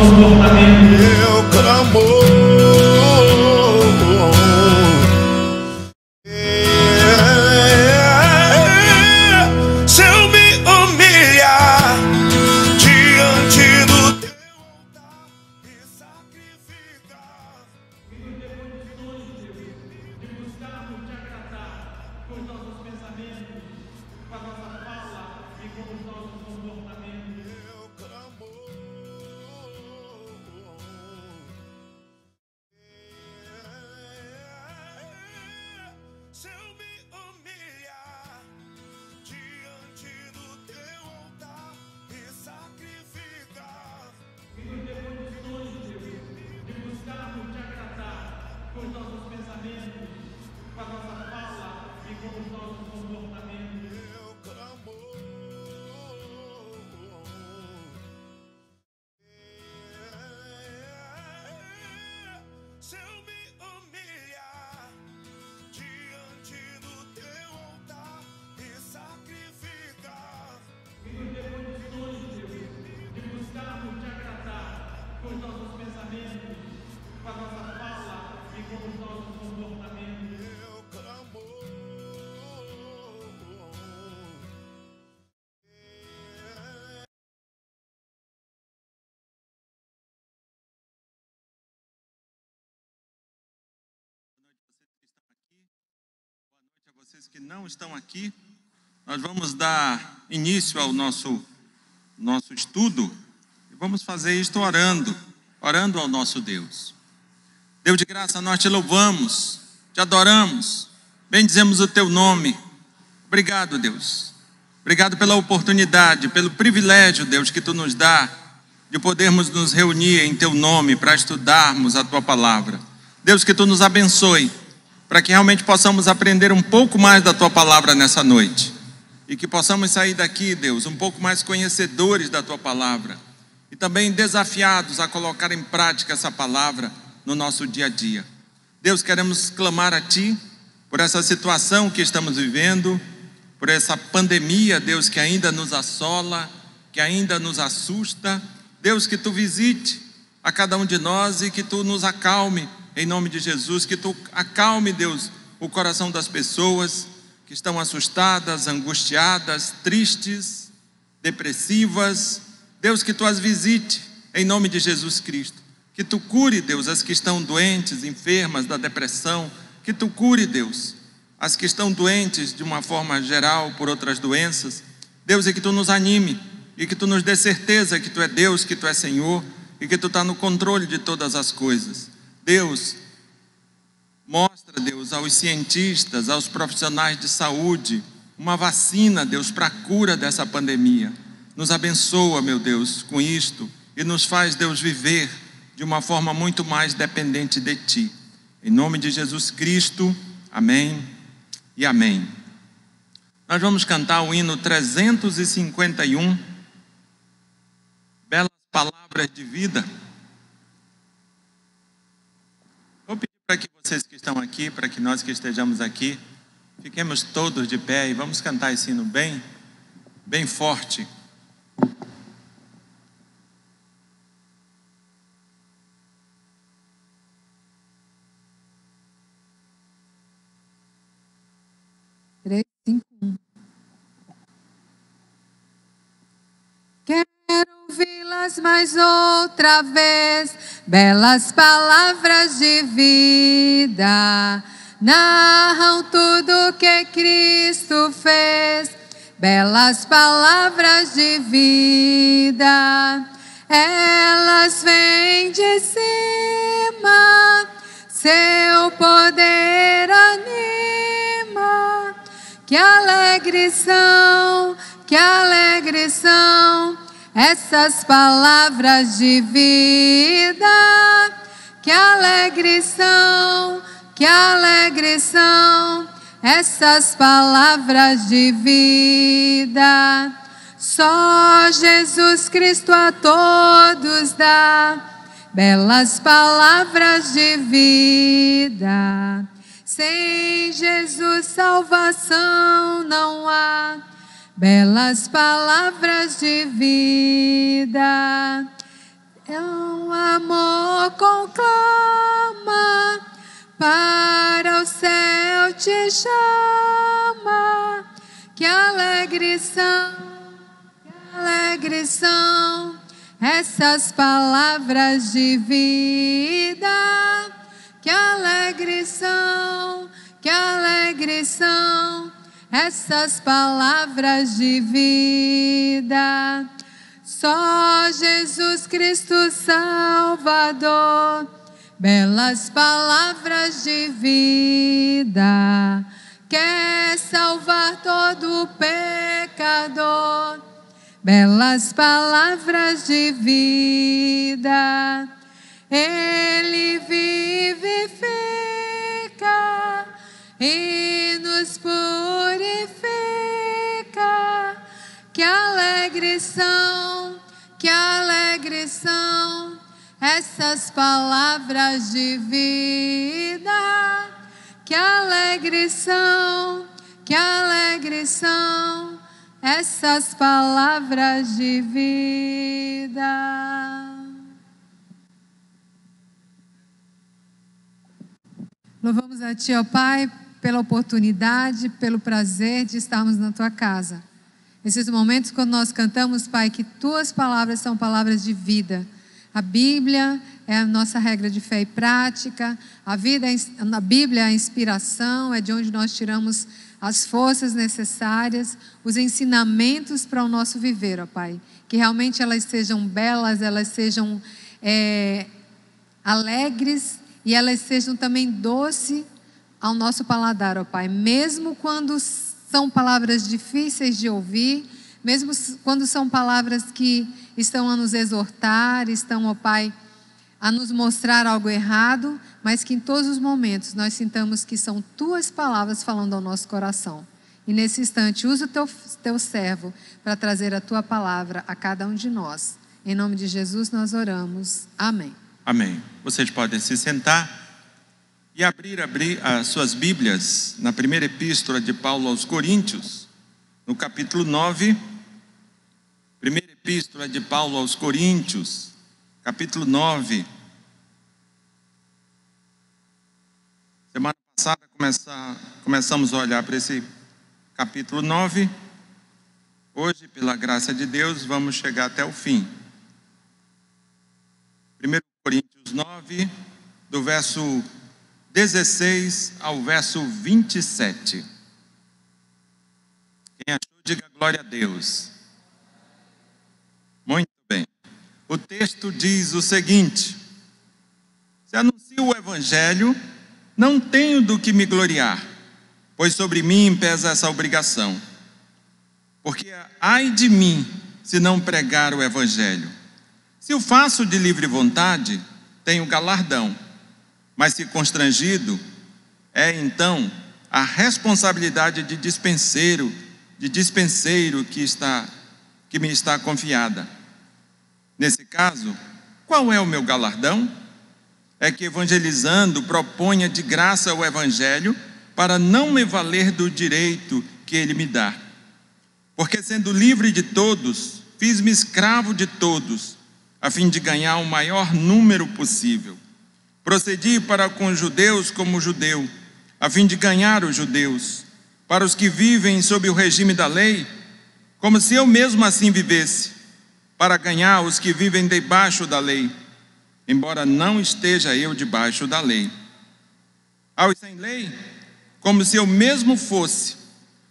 comportamento. Meu clamor. Se eu me humilhar diante do teu altar e sacrificar. Viver de condições, Deus, de buscarmos te agradar com os nossos pensamentos, com a nossa fala e com os nossos comportamentos. Meu clamor. Se eu me humilhar diante do teu altar e sacrificar. Viver de condições, Deus, de buscarmos te agradar com os nossos pensamentos, com a nossa fala e com os nossos comportamentos. Meu clamor. Se eu me humilhar diante do teu altar e sacrificar. Viver de condições, Deus, de buscarmos te agradar com os nossos pensamentos, com a nossa fala e com os nossos comportamentos. Meu clamor. Vocês que não estão aqui, nós vamos dar início ao nosso estudo e vamos fazer isto orando ao nosso Deus. Deus de graça, nós te louvamos, te adoramos, bendizemos o teu nome. Obrigado, Deus. Obrigado pela oportunidade, pelo privilégio, Deus, que tu nos dá de podermos nos reunir em teu nome para estudarmos a tua palavra. Deus, que tu nos abençoe, para que realmente possamos aprender um pouco mais da tua palavra nessa noite. E que possamos sair daqui, Deus, um pouco mais conhecedores da tua palavra. E também desafiados a colocar em prática essa palavra no nosso dia a dia. Deus, queremos clamar a ti por essa situação que estamos vivendo, por essa pandemia, Deus, que ainda nos assola, que ainda nos assusta. Deus, que tu visite a cada um de nós e que tu nos acalme. Em nome de Jesus, que tu acalme, Deus, o coração das pessoas que estão assustadas, angustiadas, tristes, depressivas. Deus, que tu as visite, em nome de Jesus Cristo. Que tu cure, Deus, as que estão doentes, enfermas da depressão. Que tu cure, Deus, as que estão doentes de uma forma geral por outras doenças. Deus, e que tu nos anime e que tu nos dê certeza que tu é Deus, que tu é Senhor e que tu está no controle de todas as coisas. Deus, mostra, Deus, aos cientistas, aos profissionais de saúde, uma vacina, Deus, para a cura dessa pandemia. Nos abençoa, meu Deus, com isto e nos faz, Deus, viver de uma forma muito mais dependente de Ti. Em nome de Jesus Cristo, amém e amém. Nós vamos cantar o hino 351, Belas Palavras de Vida. Vou pedir para que vocês que estão aqui, para que nós que estejamos aqui, fiquemos todos de pé e vamos cantar esse hino bem forte. Quero ouvi-las mais outra vez, belas palavras de vida, narram tudo que Cristo fez, belas palavras de vida, elas vêm de cima, seu poder anima, que alegres são essas palavras de vida, que alegres são essas palavras de vida. Só Jesus Cristo a todos dá belas palavras de vida. Sem Jesus salvação não há, belas palavras de vida. teu amor conclama, para o céu te chama. Que alegres são essas palavras de vida. Que alegres são essas palavras de vida. Só Jesus Cristo Salvador, belas palavras de vida, quer salvar todo pecador. Belas palavras de vida, Ele vivifica e nos purifica. Que alegres são essas palavras de vida. Que alegres são essas palavras de vida. Louvamos a Ti, ó Pai, pela oportunidade, pelo prazer de estarmos na Tua casa. Esses momentos quando nós cantamos, Pai, que Tuas palavras são palavras de vida. A Bíblia é a nossa regra de fé e prática. A Bíblia é a inspiração, é de onde nós tiramos as forças necessárias, os ensinamentos para o nosso viver, ó Pai. Que realmente elas sejam belas, elas sejam alegres e elas sejam também doces ao nosso paladar, ó Pai. Mesmo quando são palavras difíceis de ouvir, mesmo quando são palavras que estão a nos exortar, estão, ó Pai, a nos mostrar algo errado, mas que em todos os momentos nós sintamos que são Tuas palavras falando ao nosso coração. E nesse instante, usa o teu servo para trazer a Tua palavra a cada um de nós. Em nome de Jesus nós oramos. Amém. Amém. Vocês podem se sentar e abrir as suas Bíblias na primeira epístola de Paulo aos Coríntios, no capítulo 9. Primeira epístola de Paulo aos Coríntios, capítulo 9. Semana passada começamos a olhar para esse capítulo 9. Hoje, pela graça de Deus, vamos chegar até o fim. 1 Coríntios 9, do verso 16 ao verso 27. Quem achou, diga glória a Deus. Muito bem. O texto diz o seguinte: se anuncio o Evangelho, não tenho do que me gloriar, pois sobre mim pesa essa obrigação. Porque ai de mim, se não pregar o Evangelho. Se o faço de livre vontade, tenho galardão. Mas se constrangido, é então a responsabilidade de dispenseiro que me está confiada. Nesse caso, qual é o meu galardão? É que evangelizando proponha de graça o Evangelho para não me valer do direito que ele me dá. Porque sendo livre de todos, fiz-me escravo de todos, a fim de ganhar o maior número possível. Procedi para com os judeus como judeu, a fim de ganhar os judeus. Para os que vivem sob o regime da lei, como se eu mesmo assim vivesse, para ganhar os que vivem debaixo da lei, embora não esteja eu debaixo da lei. Aos sem lei, como se eu mesmo fosse,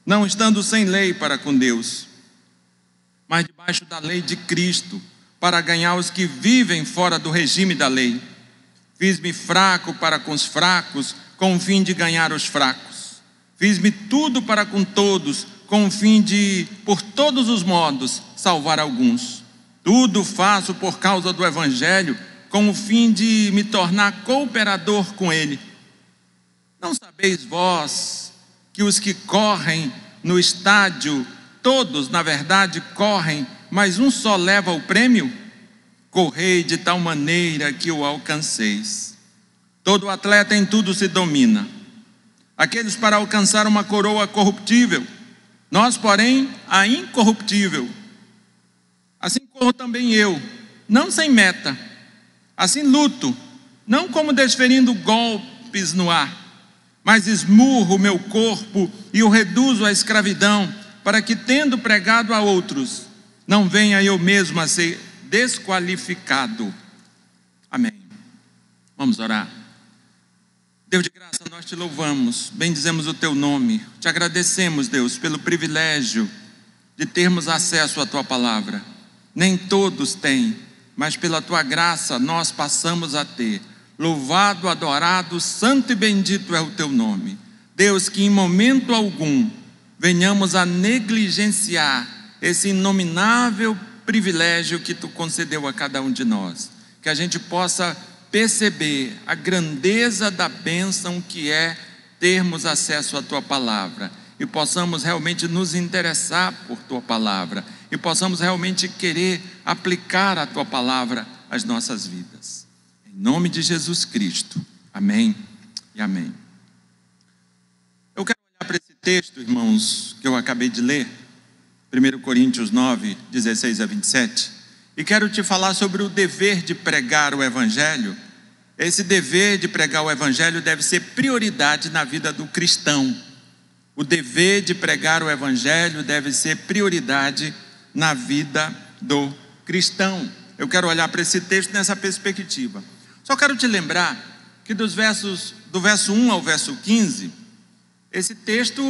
não estando sem lei para com Deus, mas debaixo da lei de Cristo, para ganhar os que vivem fora do regime da lei. Fiz-me fraco para com os fracos, com o fim de ganhar os fracos. Fiz-me tudo para com todos, com o fim de, por todos os modos, salvar alguns. Tudo faço por causa do Evangelho, com o fim de me tornar cooperador com ele. Não sabeis vós que os que correm no estádio, todos, na verdade, correm, mas um só leva o prêmio? Correi de tal maneira que o alcanceis. Todo atleta em tudo se domina. Aqueles para alcançar uma coroa corruptível, nós, porém, a incorruptível. Assim corro também eu, não sem meta, Assim luto, não como desferindo golpes no ar, mas esmurro o meu corpo e o reduzo à escravidão, para que, tendo pregado a outros, não venha eu mesmo a ser desqualificado. Amém. Vamos orar. Deus de graça, nós te louvamos, bendizemos o teu nome, te agradecemos, Deus, pelo privilégio de termos acesso à tua palavra. Nem todos têm, mas pela tua graça nós passamos a ter. Louvado, adorado, santo e bendito é o teu nome. Deus, que em momento algum venhamos a negligenciar esse inominável privilégio que tu concedeu a cada um de nós. Que a gente possa perceber a grandeza da bênção que é termos acesso à tua palavra. E possamos realmente nos interessar por tua palavra. E possamos realmente querer aplicar a tua palavra às nossas vidas. Em nome de Jesus Cristo. Amém e amém. Eu quero olhar para esse texto, irmãos, que eu acabei de ler, 1 Coríntios 9, 16 a 27, e quero te falar sobre o dever de pregar o Evangelho. Esse dever de pregar o Evangelho deve ser prioridade na vida do cristão. O dever de pregar o Evangelho deve ser prioridade na vida do cristão. Eu quero olhar para esse texto nessa perspectiva. Só quero te lembrar que do verso 1 ao verso 15, esse texto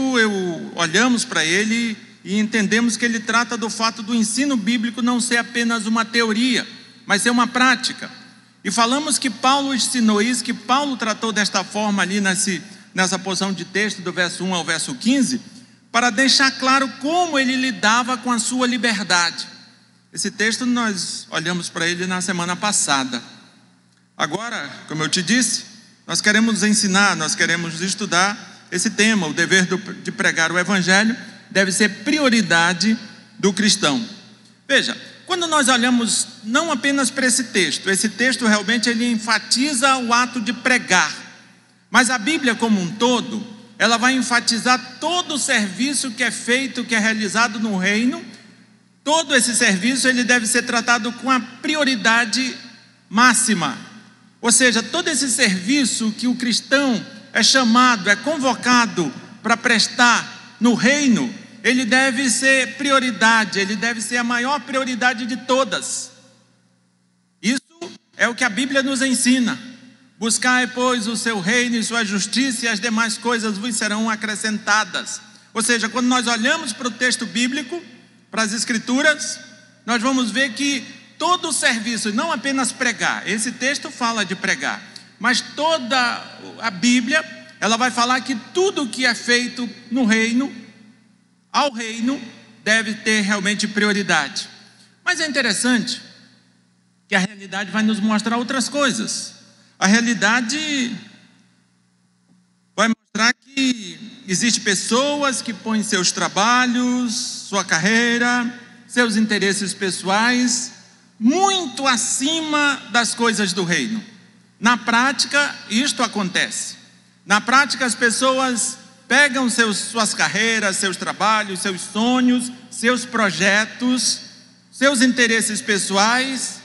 olhamos para ele e entendemos que ele trata do fato do ensino bíblico não ser apenas uma teoria, mas ser uma prática. E falamos que Paulo ensinou isso, que Paulo tratou desta forma ali nessa porção de texto do verso 1 ao verso 15, para deixar claro como ele lidava com a sua liberdade. Esse texto nós olhamos para ele na semana passada. Agora, como eu te disse, nós queremos ensinar, nós queremos estudar esse tema. O dever de pregar o Evangelho deve ser prioridade do cristão. Veja, quando nós olhamos não apenas para esse texto realmente ele enfatiza o ato de pregar, mas a Bíblia como um todo, ela vai enfatizar todo o serviço que é feito, que é realizado no reino. Todo esse serviço ele deve ser tratado com a prioridade máxima. Ou seja, todo esse serviço que o cristão é chamado, é convocado para prestar no reino, ele deve ser prioridade, ele deve ser a maior prioridade de todas. Isso é o que a Bíblia nos ensina. Buscai, pois, o seu reino e sua justiça, e as demais coisas vos serão acrescentadas. Ou seja, quando nós olhamos para o texto bíblico, para as Escrituras, nós vamos ver que todo o serviço, não apenas pregar, esse texto fala de pregar, mas toda a Bíblia, ela vai falar que tudo que é feito no reino, ao reino, deve ter realmente prioridade. Mas é interessante que a realidade vai nos mostrar outras coisas. A realidade vai mostrar que existem pessoas que põem seus trabalhos, sua carreira, seus interesses pessoais muito acima das coisas do reino. Na prática, isto acontece. Na prática, as pessoas pegam suas carreiras, seus trabalhos, seus sonhos, seus projetos, seus interesses pessoais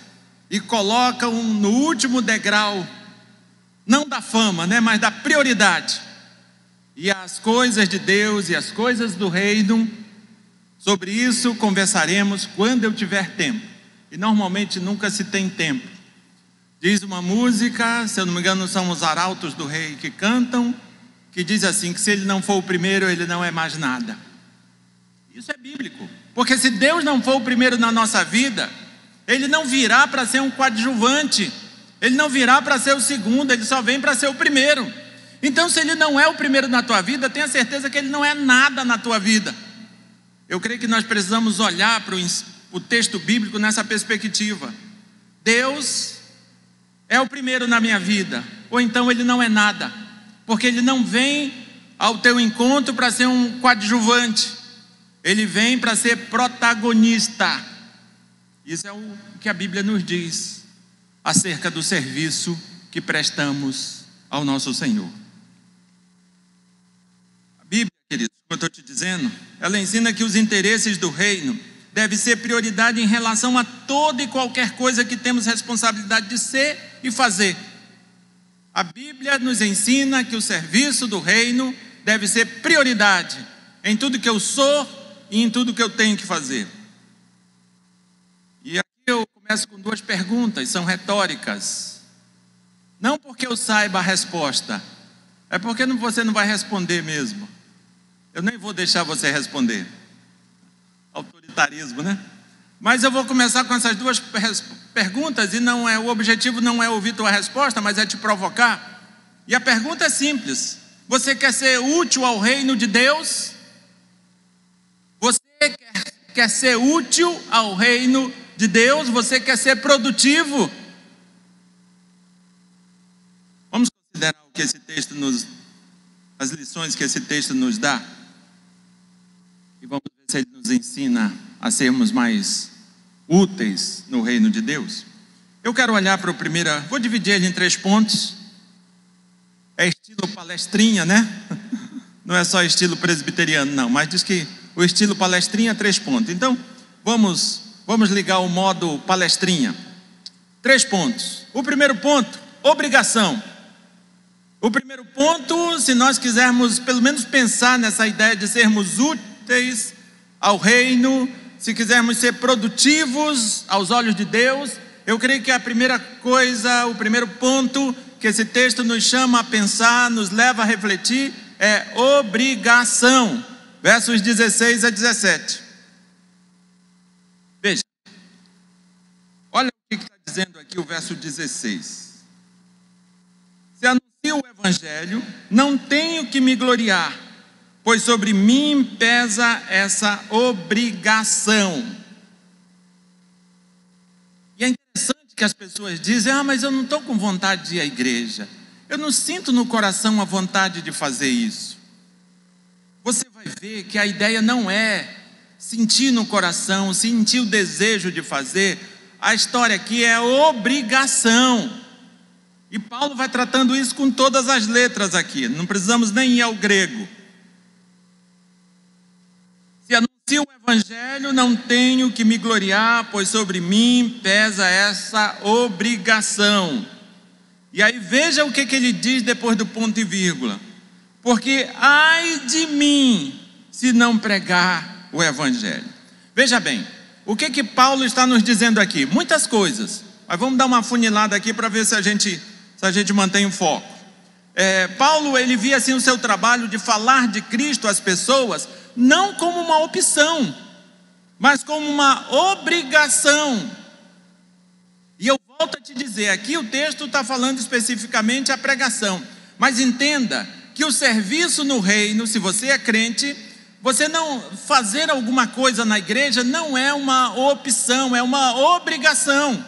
e colocam no último degrau, não da fama, mas da prioridade. E as coisas de Deus e as coisas do reino, sobre isso conversaremos quando eu tiver tempo. E normalmente nunca se tem tempo. Diz uma música, se eu não me engano são os arautos do rei que cantam, que diz assim, que se ele não for o primeiro, ele não é mais nada. Isso é bíblico, porque se Deus não for o primeiro na nossa vida, ele não virá para ser um coadjuvante, ele não virá para ser o segundo, ele só vem para ser o primeiro. Então, se ele não é o primeiro na tua vida, tenha certeza que ele não é nada na tua vida. Eu creio que nós precisamos olhar para o texto bíblico nessa perspectiva. Deus é o primeiro na minha vida, ou então ele não é nada, porque ele não vem ao teu encontro para ser um coadjuvante, ele vem para ser protagonista. Isso é o que a Bíblia nos diz acerca do serviço que prestamos ao nosso Senhor. A Bíblia, queridos, como eu estou te dizendo, ela ensina que os interesses do reino deve ser prioridade em relação a toda e qualquer coisa que temos responsabilidade de ser e fazer. A Bíblia nos ensina que o serviço do reino deve ser prioridade em tudo que eu sou e em tudo que eu tenho que fazer. E aqui eu começo com duas perguntas, são retóricas. Não porque eu saiba a resposta, é porque você não vai responder mesmo. Eu nem vou deixar você responder. Autoritarismo, né? Mas eu vou começar com essas duas perguntas e o objetivo não é ouvir tua resposta, mas é te provocar. E a pergunta é simples: você quer ser útil ao reino de Deus? Você quer ser útil ao reino de Deus? Você quer ser produtivo? Vamos considerar o que esse texto as lições que esse texto nos dá. E vamos ver se ele nos ensina a sermos mais úteis no reino de Deus. Eu quero olhar para vou dividir ele em 3 pontos. É estilo palestrinha, né? Não é só estilo presbiteriano, não, mas diz que o estilo palestrinha é 3 pontos. Então, vamos ligar o modo palestrinha. 3 pontos. O primeiro ponto, obrigação. O primeiro ponto, se nós quisermos pelo menos pensar nessa ideia de sermos úteis ao reino, se quisermos ser produtivos aos olhos de Deus, eu creio que a primeira coisa, o primeiro ponto que esse texto nos chama a pensar, nos leva a refletir, é obrigação. Versos 16 a 17. Veja, olha o que está dizendo aqui o verso 16. Se anuncio o evangelho, não tenho que me gloriar, pois sobre mim pesa essa obrigação. E é interessante que as pessoas dizem: mas eu não estou com vontade de ir à igreja, eu não sinto no coração a vontade de fazer isso. Você vai ver que a ideia não é sentir no coração, sentir o desejo de fazer. A história aqui é obrigação. E Paulo vai tratando isso com todas as letras aqui, não precisamos nem ir ao grego. Se anuncio o evangelho, não tenho que me gloriar, pois sobre mim pesa essa obrigação. E aí veja o que ele diz depois do ponto e vírgula: porque ai de mim se não pregar o evangelho. Veja bem, o que Paulo está nos dizendo aqui? Muitas coisas, mas vamos dar uma funilada aqui para ver se a gente mantém o foco. Paulo, ele via assim o seu trabalho de falar de Cristo às pessoas, não como uma opção, mas como uma obrigação. E eu volto a te dizer, aqui o texto está falando especificamente a pregação, mas entenda que o serviço no reino, se você é crente, você não fazer alguma coisa na igreja não é uma opção, é uma obrigação.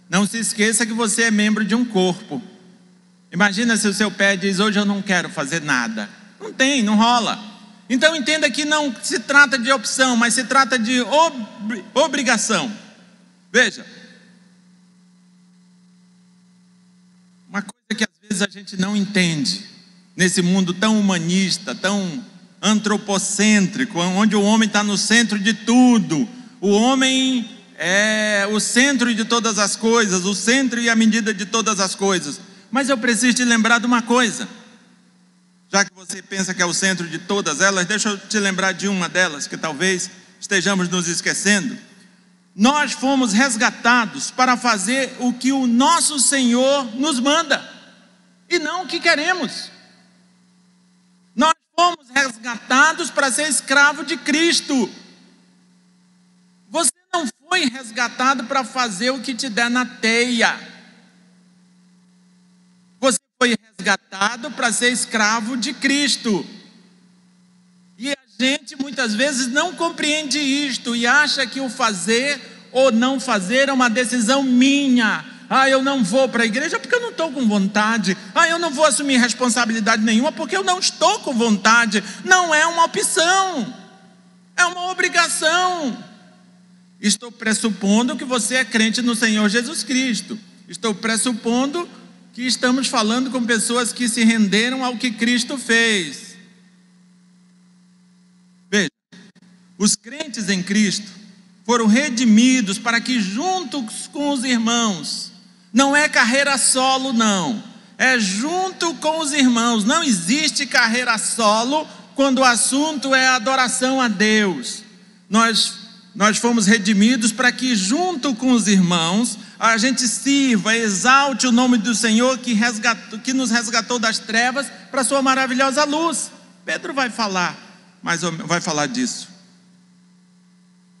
Não se esqueça que você é membro de um corpo. Imagina se o seu pé diz: hoje eu não quero fazer nada. Não rola. Então entenda que não se trata de opção, mas se trata de obrigação. Veja, uma coisa que às vezes a gente não entende nesse mundo tão humanista, tão antropocêntrico, onde o homem está no centro de tudo. O homem é o centro de todas as coisas, o centro e a medida de todas as coisas. Mas eu preciso te lembrar de uma coisa. Já que você pensa que é o centro de todas elas, deixa eu te lembrar de uma delas, que talvez estejamos nos esquecendo. Nós fomos resgatados para fazer o que o nosso Senhor nos manda, e não o que queremos. Nós fomos resgatados para ser escravo de Cristo. Você não foi resgatado para fazer o que te der na teia. Você foi resgatado para ser escravo de Cristo. E a gente muitas vezes não compreende isto e acha que o fazer ou não fazer é uma decisão minha. Eu não vou para a igreja porque eu não estou com vontade. Eu não vou assumir responsabilidade nenhuma porque eu não estou com vontade. Não é uma opção, é uma obrigação. Estou pressupondo que você é crente no Senhor Jesus Cristo. Estou pressupondo que estamos falando com pessoas que se renderam ao que Cristo fez. Veja, os crentes em Cristo foram redimidos para que juntos com os irmãos, não é carreira solo não, é junto com os irmãos. Não existe carreira solo quando o assunto é adoração a Deus. Nós fomos redimidos para que junto com os irmãos a gente sirva, exalte o nome do Senhor que nos resgatou das trevas para a sua maravilhosa luz. Pedro vai falar disso.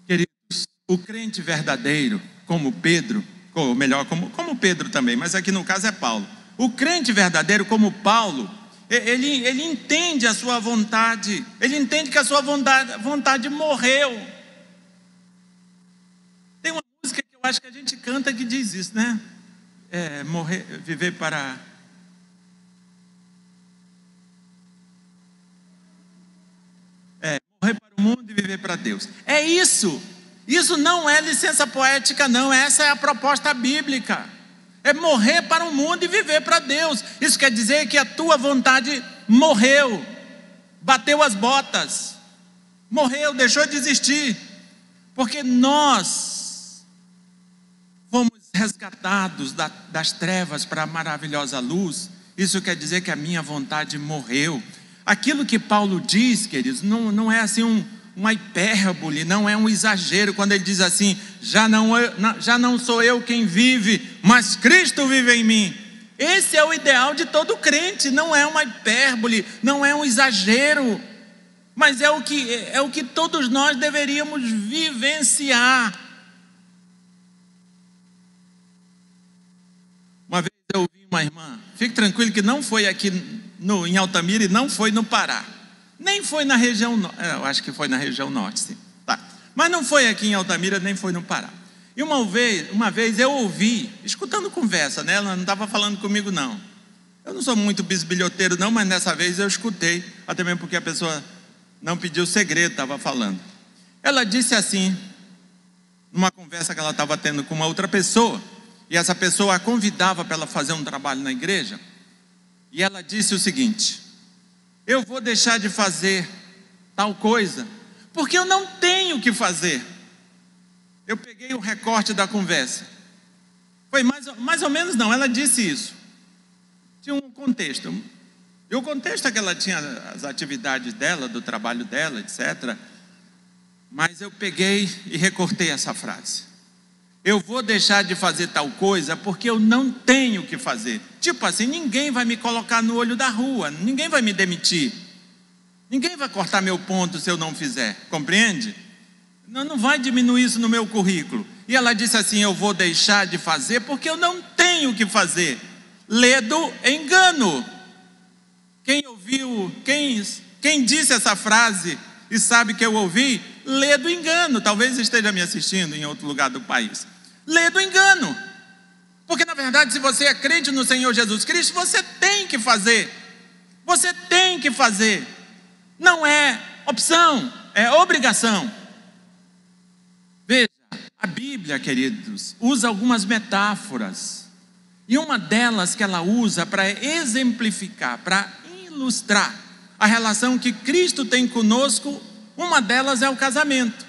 Queridos, o crente verdadeiro, como Pedro, ou melhor, como Pedro também, mas aqui no caso é Paulo. O crente verdadeiro, como Paulo, ele entende a sua vontade, ele entende que a sua vontade morreu. Tem uma música que eu acho que a gente canta que diz isso, né? Morrer para o mundo e viver para Deus. É isso. Isso não é licença poética não, essa é a proposta bíblica. É morrer para o mundo e viver para Deus. Isso quer dizer que a tua vontade morreu, bateu as botas, morreu, deixou de existir, porque nós fomos resgatados das trevas para a maravilhosa luz. Isso quer dizer que a minha vontade morreu. Aquilo que Paulo diz, queridos, não é assim uma hipérbole, não é um exagero, quando ele diz assim: já não sou eu quem vive, mas Cristo vive em mim. Esse é o ideal de todo crente, não é uma hipérbole, não é um exagero, mas é o que todos nós deveríamos vivenciar. Uma vez eu ouvi uma irmã, fique tranquilo que não foi aqui em Altamira e não foi no Pará, nem foi na região, eu acho que foi na região norte, sim. Tá. Mas não foi aqui em Altamira, nem foi no Pará. E uma vez eu ouvi, escutando conversa, né? Ela não estava falando comigo não. Eu não sou muito bisbilhoteiro não, mas nessa vez eu escutei, até mesmo porque a pessoa não pediu segredo, estava falando. Ela disse assim, numa conversa que ela estava tendo com uma outra pessoa, e essa pessoa a convidava para ela fazer um trabalho na igreja, e ela disse o seguinte: eu vou deixar de fazer tal coisa, porque eu não tenho o que fazer. Eu peguei o recorte da conversa. Foi mais ou menos não, ela disse isso. Tinha um contexto. E o contexto é que ela tinha as atividades dela, do trabalho dela, etc. Mas eu peguei e recortei essa frase. Eu vou deixar de fazer tal coisa porque eu não tenho o que fazer. Tipo assim, ninguém vai me colocar no olho da rua, ninguém vai me demitir, ninguém vai cortar meu ponto se eu não fizer, compreende? Não vai diminuir isso no meu currículo. E ela disse assim: eu vou deixar de fazer porque eu não tenho o que fazer. Ledo engano. Quem ouviu, quem disse essa frase e sabe que eu ouvi, ledo engano. Talvez esteja me assistindo em outro lugar do país. Ledo engano. Porque na verdade, se você é crente no Senhor Jesus Cristo, você tem que fazer. Você tem que fazer. Não é opção, é obrigação. Veja, a Bíblia, queridos, usa algumas metáforas. E uma delas que ela usa para exemplificar, para ilustrar a relação que Cristo tem conosco, uma delas é o casamento.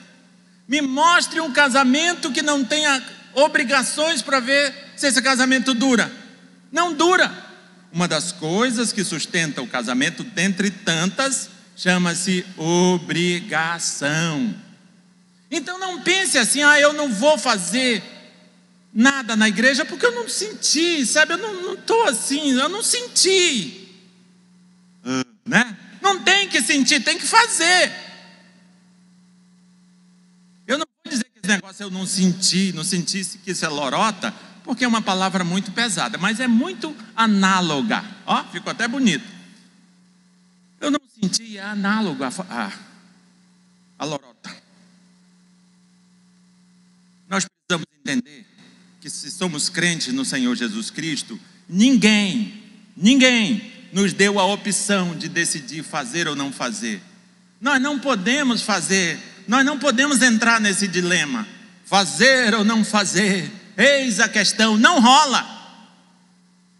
Me mostre um casamento que não tenha obrigações para ver se esse casamento dura. Não dura. Uma das coisas que sustenta o casamento, dentre tantas, chama-se obrigação. Então não pense assim: eu não vou fazer nada na igreja porque eu não senti, sabe? Eu não estou assim, eu não senti. Né? Não tem que sentir, tem que fazer. Eu não vou dizer que esse negócio eu não sentisse que isso é lorota, porque é uma palavra muito pesada, mas é muito análoga. Ó, ficou até bonito. Eu não senti, é análogo a lorota. Nós precisamos entender que se somos crentes no Senhor Jesus Cristo, ninguém nos deu a opção de decidir fazer ou não fazer. Nós não podemos fazer, nós não podemos entrar nesse dilema, fazer ou não fazer. Eis a questão, não rola.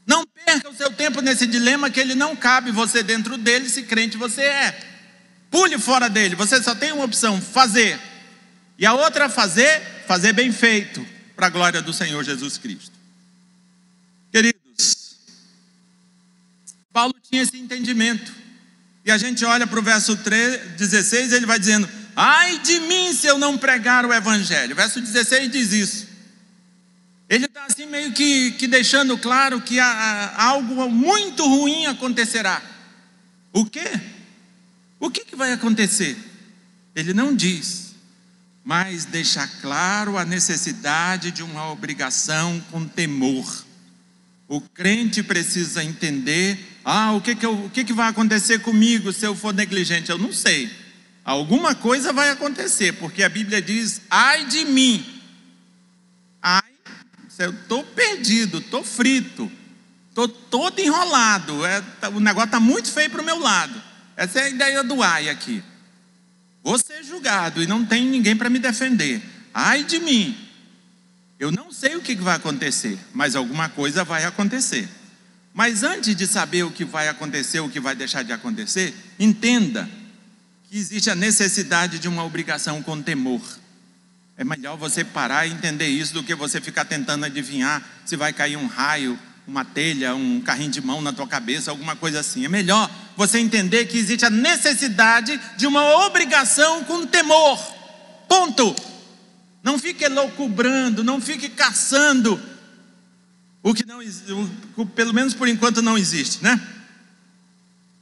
Não perca o seu tempo nesse dilema, que ele não cabe você dentro dele, se crente você é. Pule fora dele, você só tem uma opção: fazer. E a outra fazer bem feito, para a glória do Senhor Jesus Cristo. Queridos, Paulo tinha esse entendimento. E a gente olha para o verso 16, ele vai dizendo: ai de mim se eu não pregar o evangelho. O verso 16 diz isso. Ele está assim meio que deixando claro que algo muito ruim acontecerá. O quê? O que vai acontecer? Ele não diz, mas deixa claro a necessidade de uma obrigação com temor. O crente precisa entender: o que vai acontecer comigo se eu for negligente? Eu não sei. Alguma coisa vai acontecer, porque a Bíblia diz: ai de mim. Ai, eu estou perdido, estou frito, estou todo enrolado, o negócio está muito feio para o meu lado. Essa é a ideia do ai aqui. Vou ser julgado e não tem ninguém para me defender. Ai de mim. Eu não sei o que vai acontecer, mas alguma coisa vai acontecer. Mas antes de saber o que vai acontecer, o que vai deixar de acontecer, entenda que existe a necessidade de uma obrigação com temor. É melhor você parar e entender isso do que você ficar tentando adivinhar se vai cair um raio, uma telha, um carrinho de mão na tua cabeça, alguma coisa assim. É melhor você entender que existe a necessidade de uma obrigação com temor. Ponto. Não fique elucubrando, não fique caçando o que não, pelo menos por enquanto não existe, né?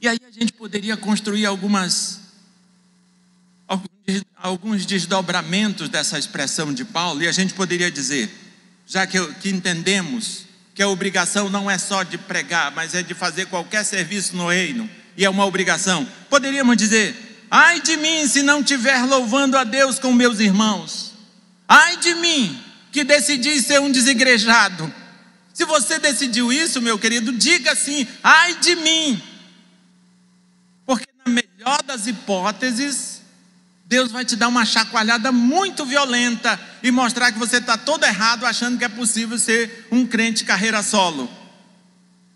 E aí a gente poderia construir alguns desdobramentos dessa expressão de Paulo, e a gente poderia dizer, já que entendemos que a obrigação não é só de pregar, mas é de fazer qualquer serviço no reino, e é uma obrigação, poderíamos dizer: ai de mim se não estiver louvando a Deus com meus irmãos. Ai de mim que decidi ser um desigrejado. Se você decidiu isso, meu querido, diga assim: ai de mim. Porque na melhor das hipóteses, Deus vai te dar uma chacoalhada muito violenta e mostrar que você está todo errado, achando que é possível ser um crente carreira solo.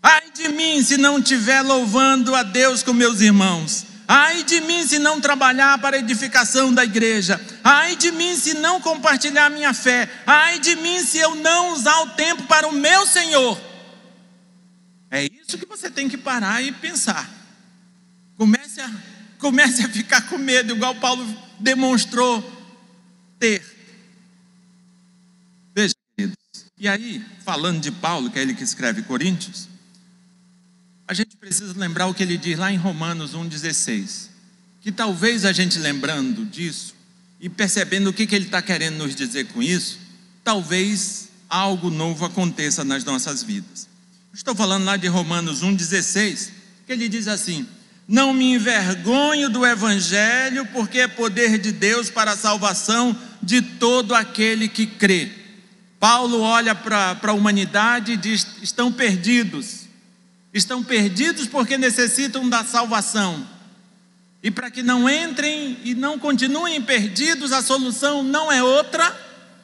Ai de mim se não estiver louvando a Deus com meus irmãos. Ai de mim se não trabalhar para a edificação da igreja. Ai de mim se não compartilhar a minha fé. Ai de mim se eu não usar o tempo para o meu Senhor. É isso que você tem que parar e pensar. Comece a ficar com medo, igual Paulo demonstrou ter. Veja, queridos, e aí, falando de Paulo, que é ele que escreve Coríntios, a gente precisa lembrar o que ele diz lá em Romanos 1,16, que talvez a gente lembrando disso e percebendo o que ele está querendo nos dizer com isso, talvez algo novo aconteça nas nossas vidas. Estou falando lá de Romanos 1,16, que ele diz assim: não me envergonho do evangelho, porque é poder de Deus para a salvação de todo aquele que crê. Paulo olha para a humanidade e diz: estão perdidos porque necessitam da salvação, e para que não entrem e não continuem perdidos, a solução não é outra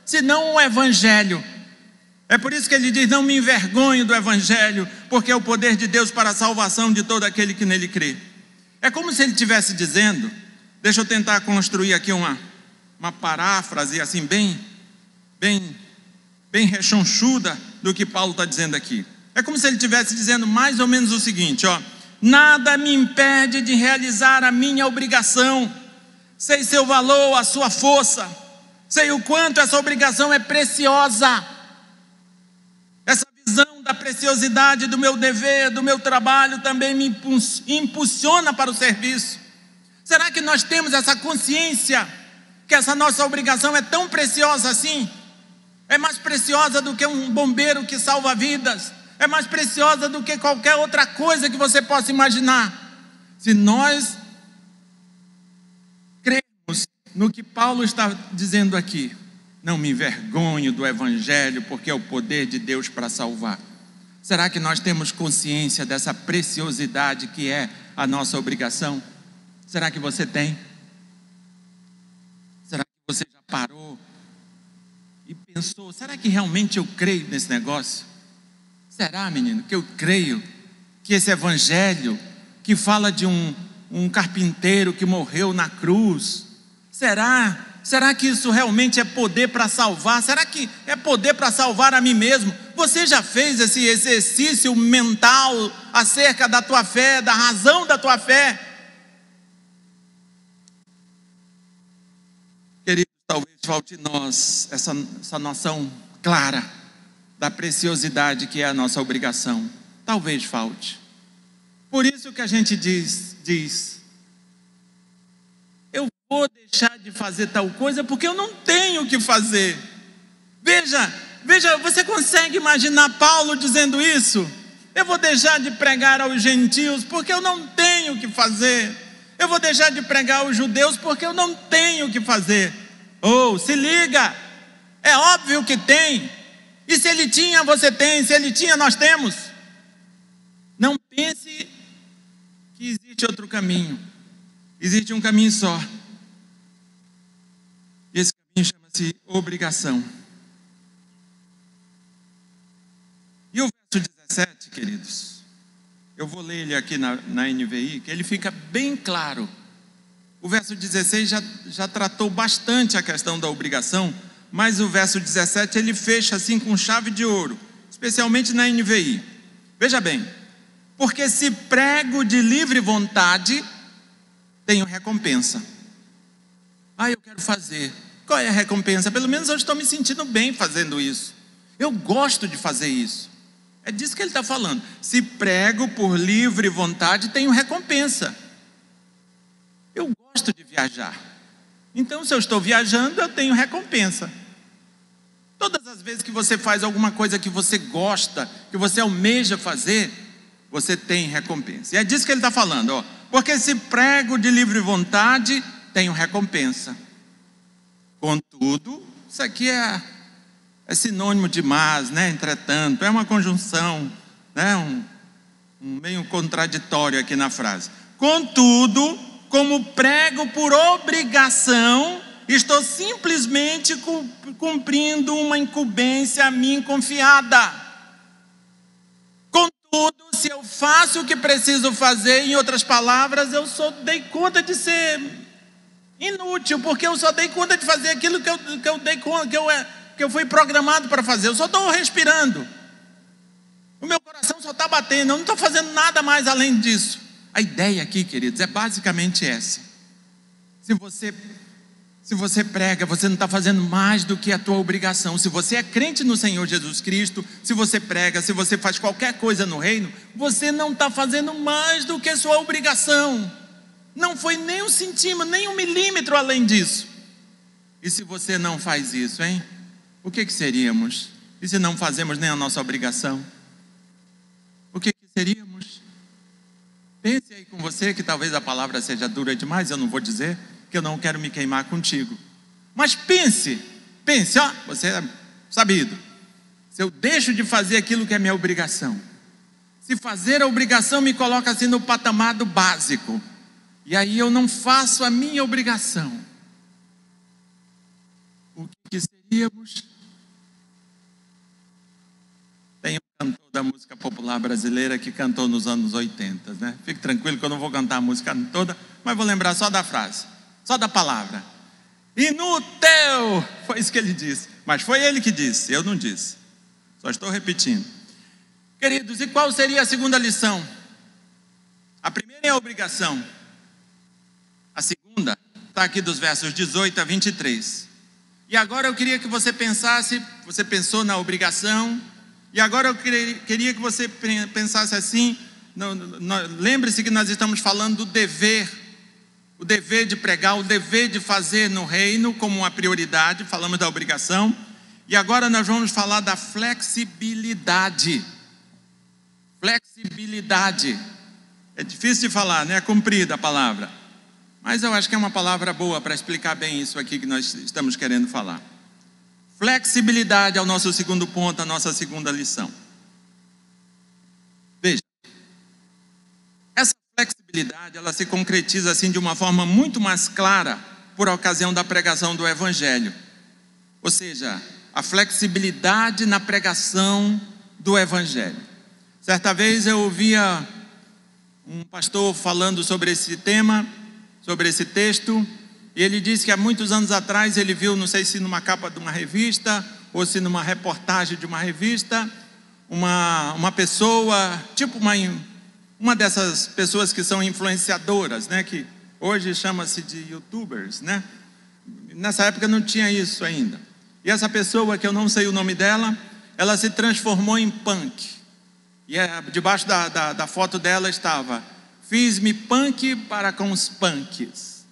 senão o evangelho. É por isso que ele diz: não me envergonho do evangelho, porque é o poder de Deus para a salvação de todo aquele que nele crê. É como se ele estivesse dizendo, deixa eu tentar construir aqui uma paráfrase assim bem rechonchuda do que Paulo está dizendo aqui. É como se ele estivesse dizendo mais ou menos o seguinte: nada me impede de realizar a minha obrigação. Sei seu valor, a sua força. Sei o quanto essa obrigação é preciosa. Essa visão da preciosidade do meu dever, do meu trabalho, também me impulsiona para o serviço. Será que nós temos essa consciência que essa nossa obrigação é tão preciosa assim? É mais preciosa do que um bombeiro que salva vidas. É mais preciosa do que qualquer outra coisa que você possa imaginar. Se nós cremos no que Paulo está dizendo aqui: não me envergonho do evangelho, porque é o poder de Deus para salvar. Será que nós temos consciência dessa preciosidade que é a nossa obrigação? Será que você tem? Será que você já parou e pensou: será que realmente eu creio nesse negócio? Será, menino, que eu creio que esse evangelho que fala de um carpinteiro que morreu na cruz, será Será que isso realmente é poder para salvar? Será que é poder para salvar a mim mesmo? Você já fez esse exercício mental acerca da tua fé, da razão da tua fé? Queridos, talvez falte em nós essa noção clara da preciosidade que é a nossa obrigação. Talvez falte. Por isso que a gente diz, eu vou deixar de fazer tal coisa porque eu não tenho o que fazer. Veja, você consegue imaginar Paulo dizendo isso? Eu vou deixar de pregar aos gentios porque eu não tenho o que fazer. Eu vou deixar de pregar aos judeus porque eu não tenho o que fazer. Oh, se liga, é óbvio que tem. E se ele tinha, você tem. Se ele tinha, nós temos. Não pense que existe outro caminho. Existe um caminho só. E esse caminho chama-se obrigação. E o verso 17, queridos, eu vou ler ele aqui na NVI, que ele fica bem claro. O verso 16 já tratou bastante a questão da obrigação, mas o verso 17 ele fecha assim com chave de ouro, especialmente na NVI. Veja bem, porque se prego de livre vontade, tenho recompensa. Eu quero fazer. Qual é a recompensa? Pelo menos eu estou me sentindo bem fazendo isso. Eu gosto de fazer isso. É disso que ele está falando. Se prego por livre vontade, tenho recompensa. Eu gosto de viajar. Então, se eu estou viajando, eu tenho recompensa. Todas as vezes que você faz alguma coisa que você gosta, que você almeja fazer, você tem recompensa. E é disso que ele está falando, porque se prego de livre vontade, tenho recompensa. Contudo, isso aqui é sinônimo de mas, né? Entretanto, é uma conjunção, né? um meio contraditório aqui na frase. Contudo, como prego por obrigação, estou simplesmente cumprindo uma incumbência a mim confiada. Contudo, se eu faço o que preciso fazer, em outras palavras, eu só dei conta de ser inútil, porque eu só dei conta de fazer aquilo que eu fui programado para fazer. Eu só estou respirando. O meu coração só está batendo, eu não estou fazendo nada mais além disso. A ideia aqui, queridos, é basicamente essa. Se você prega, você não está fazendo mais do que a tua obrigação. Se você é crente no Senhor Jesus Cristo, se você prega, se você faz qualquer coisa no reino, você não está fazendo mais do que a sua obrigação. Não foi nem um centímetro, nem um milímetro além disso. E se você não faz isso, hein? O que seríamos? E se não fazemos nem a nossa obrigação? O que seríamos? Pense aí com você, que talvez a palavra seja dura demais, eu não vou dizer, que eu não quero me queimar contigo. Mas pense, você é sabido. Se eu deixo de fazer aquilo que é minha obrigação, se fazer a obrigação me coloca assim no patamar do básico, e aí eu não faço a minha obrigação, o que seríamos? Tem um cantor da música popular brasileira que cantou nos anos 80, né? Fique tranquilo que eu não vou cantar a música toda, mas vou lembrar só da frase, só da palavra. Inútil! Foi isso que ele disse. Mas foi ele que disse, eu não disse. Só estou repetindo. Queridos, e qual seria a segunda lição? A primeira é a obrigação. A segunda está aqui dos versos 18 a 23. E agora eu queria que você pensasse, você pensou na obrigação, e agora eu queria que você pensasse assim, lembre-se que nós estamos falando do dever, o dever de pregar, o dever de fazer no reino como uma prioridade, falamos da obrigação, e agora nós vamos falar da flexibilidade. Flexibilidade, é difícil de falar, né? É comprida a palavra, mas eu acho que é uma palavra boa para explicar bem isso aqui que nós estamos querendo falar. Flexibilidade é o nosso segundo ponto, a nossa segunda lição. Veja, essa flexibilidade, ela se concretiza assim de uma forma muito mais clara por ocasião da pregação do Evangelho. Ou seja, a flexibilidade na pregação do Evangelho. Certa vez eu ouvia um pastor falando sobre esse tema, sobre esse texto, E ele disse que há muitos anos atrás ele viu, não sei se numa capa de uma revista ou se numa reportagem de uma revista, uma pessoa, tipo uma dessas pessoas que são influenciadoras, né, que hoje chama-se de youtubers, né? Nessa época não tinha isso ainda. E essa pessoa, que eu não sei o nome dela, ela se transformou em punk. E debaixo da foto dela estava: fiz-me punk para com os punks.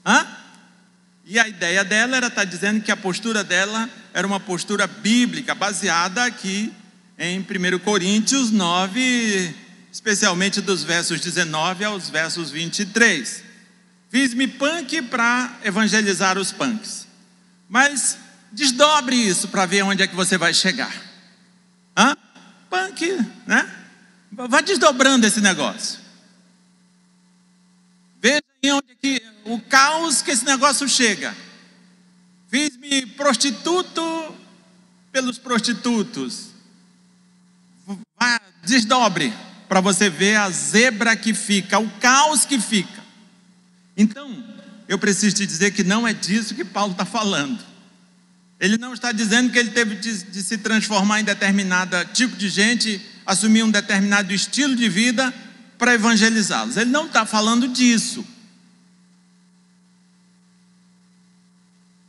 E a ideia dela era estar dizendo que a postura dela era uma postura bíblica, baseada aqui em 1 Coríntios 9, especialmente dos versos 19 aos versos 23. Fiz-me punk para evangelizar os punks. Mas desdobre isso para ver onde é que você vai chegar. Punk, né? Vai desdobrando esse negócio. Veja onde é que o caos que esse negócio chega. Fiz-me prostituto pelos prostitutos. Desdobre para você ver a zebra que fica, o caos que fica. Então, eu preciso te dizer que não é disso que Paulo está falando. Ele não está dizendo que ele teve de se transformar em determinado tipo de gente, assumir um determinado estilo de vida para evangelizá-los. Ele não está falando disso.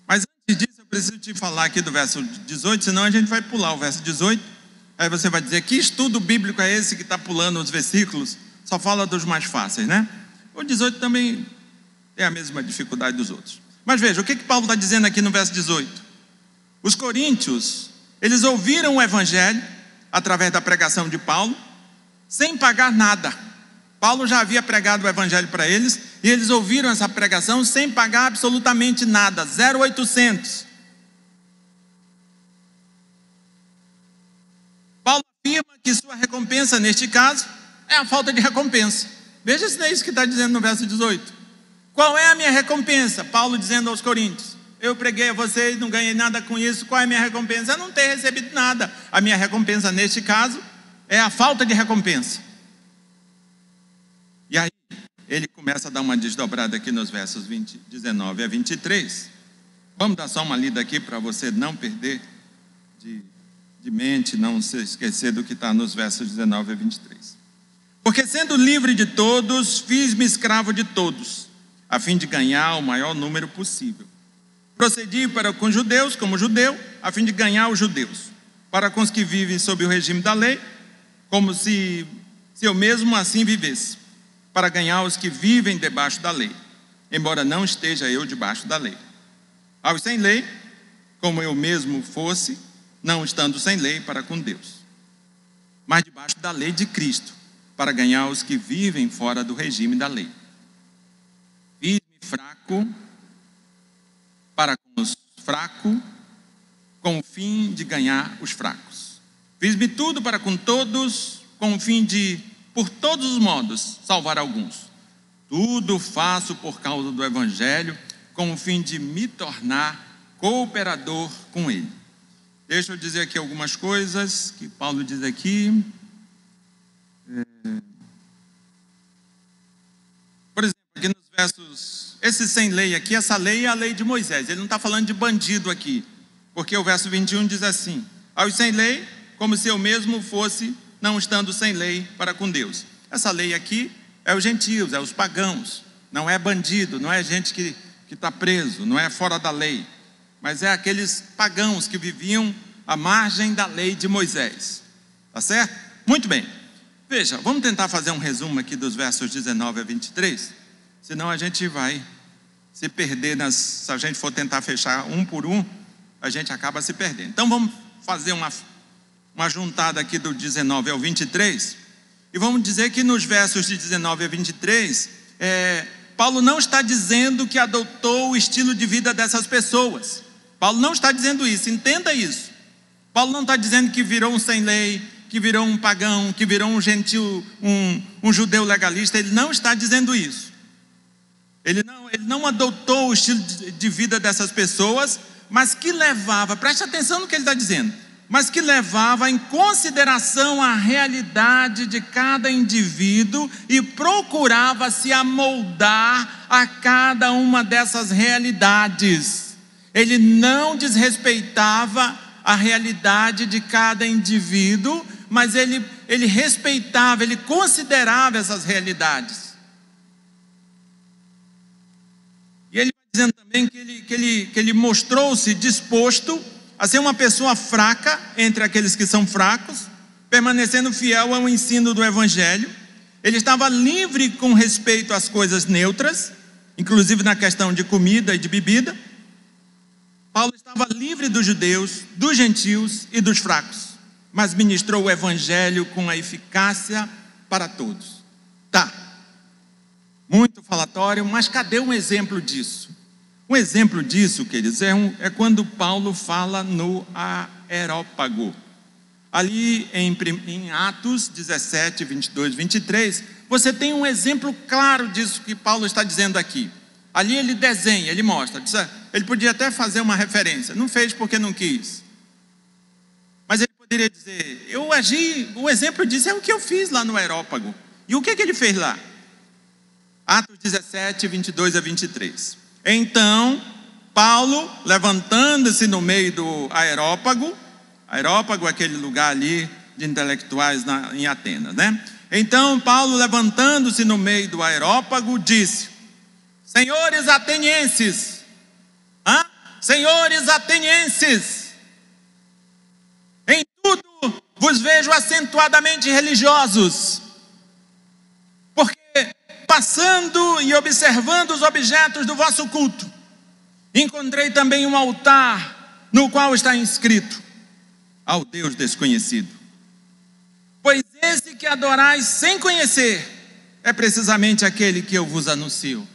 Mas antes disso, eu preciso te falar aqui do verso 18, senão a gente vai pular o verso 18. Aí você vai dizer: que estudo bíblico é esse que está pulando os versículos? Só fala dos mais fáceis, né? O 18 também é a mesma dificuldade dos outros. Mas veja, o que Paulo está dizendo aqui no verso 18? Os coríntios, eles ouviram o evangelho através da pregação de Paulo, sem pagar nada. Paulo já havia pregado o evangelho para eles, e eles ouviram essa pregação sem pagar absolutamente nada, 0,800. Paulo afirma que sua recompensa, neste caso, é a falta de recompensa. Veja se não é isso que está dizendo no verso 18. Qual é a minha recompensa? Paulo dizendo aos coríntios: eu preguei a vocês, não ganhei nada com isso. Qual é a minha recompensa? Eu não ter recebido nada. A minha recompensa, neste caso, é a falta de recompensa. E aí, ele começa a dar uma desdobrada aqui nos versos 19 a 23. Vamos dar só uma lida aqui para você não perder de mente, não se esquecer do que está nos versos 19 a 23. Porque sendo livre de todos, fiz-me escravo de todos, a fim de ganhar o maior número possível. Procedi para com os judeus como judeu, a fim de ganhar os judeus. Para com os que vivem sob o regime da lei, como se eu mesmo assim vivesse. Para ganhar os que vivem debaixo da lei, embora não esteja eu debaixo da lei. Aos sem lei, como eu mesmo fosse, não estando sem lei para com Deus. Mas debaixo da lei de Cristo, para ganhar os que vivem fora do regime da lei. Fiz-me fraco para com os fracos, com o fim de ganhar os fracos. Fiz-me tudo para com todos, com o fim de, por todos os modos, salvar alguns. Tudo faço por causa do evangelho, com o fim de me tornar cooperador com ele. Deixa eu dizer aqui algumas coisas que Paulo diz aqui. Por exemplo, aqui nos versos, esse sem lei aqui, essa lei é a lei de Moisés. Ele não está falando de bandido aqui, porque o verso 21 diz assim: aos sem lei, como se eu mesmo fosse, não estando sem lei para com Deus. Essa lei aqui é os gentios, é os pagãos. Não é bandido, não é gente que está preso, não é fora da lei, mas é aqueles pagãos que viviam à margem da lei de Moisés. Tá certo? Muito bem. Veja, vamos tentar fazer um resumo aqui dos versos 19 a 23, senão a gente vai se perder se a gente for tentar fechar um por um, a gente acaba se perdendo. Então vamos fazer uma juntada aqui do 19 ao 23, e vamos dizer que nos versos de 19 a 23, Paulo não está dizendo que adotou o estilo de vida dessas pessoas. Paulo não está dizendo isso, entenda isso. Paulo não está dizendo que virou um sem lei, que virou um pagão, que virou um gentil, um judeu legalista. Ele não está dizendo isso. Ele não adotou o estilo de vida dessas pessoas, mas que levava, preste atenção no que ele está dizendo, mas que levava em consideração a realidade de cada indivíduo e procurava se amoldar a cada uma dessas realidades. Ele não desrespeitava a realidade de cada indivíduo, mas ele respeitava, ele considerava essas realidades. E ele vai dizendo também que ele mostrou-se disposto a ser uma pessoa fraca entre aqueles que são fracos, permanecendo fiel ao ensino do Evangelho. Ele estava livre com respeito às coisas neutras, inclusive na questão de comida e de bebida. Paulo estava livre dos judeus, dos gentios e dos fracos, mas ministrou o Evangelho com a eficácia para todos. Tá, muito falatório, mas cadê um exemplo disso? Um exemplo disso, queridos, é quando Paulo fala no Areópago. Ali em Atos 17, 22, 23, você tem um exemplo claro disso que Paulo está dizendo aqui. Ali ele desenha, ele mostra. Ele podia até fazer uma referência, não fez porque não quis. Mas ele poderia dizer, eu agi, o exemplo disso é o que eu fiz lá no Areópago. E o que ele fez lá? Atos 17, 22 a 23. Então, Paulo, levantando-se no meio do Areópago é aquele lugar ali de intelectuais em Atenas, né? Então, Paulo, levantando-se no meio do Areópago, disse: Senhores atenienses, em tudo vos vejo acentuadamente religiosos, porque passando e observando os objetos do vosso culto, encontrei também um altar no qual está inscrito: ao Deus desconhecido. Pois esse que adorais sem conhecer é precisamente aquele que eu vos anuncio.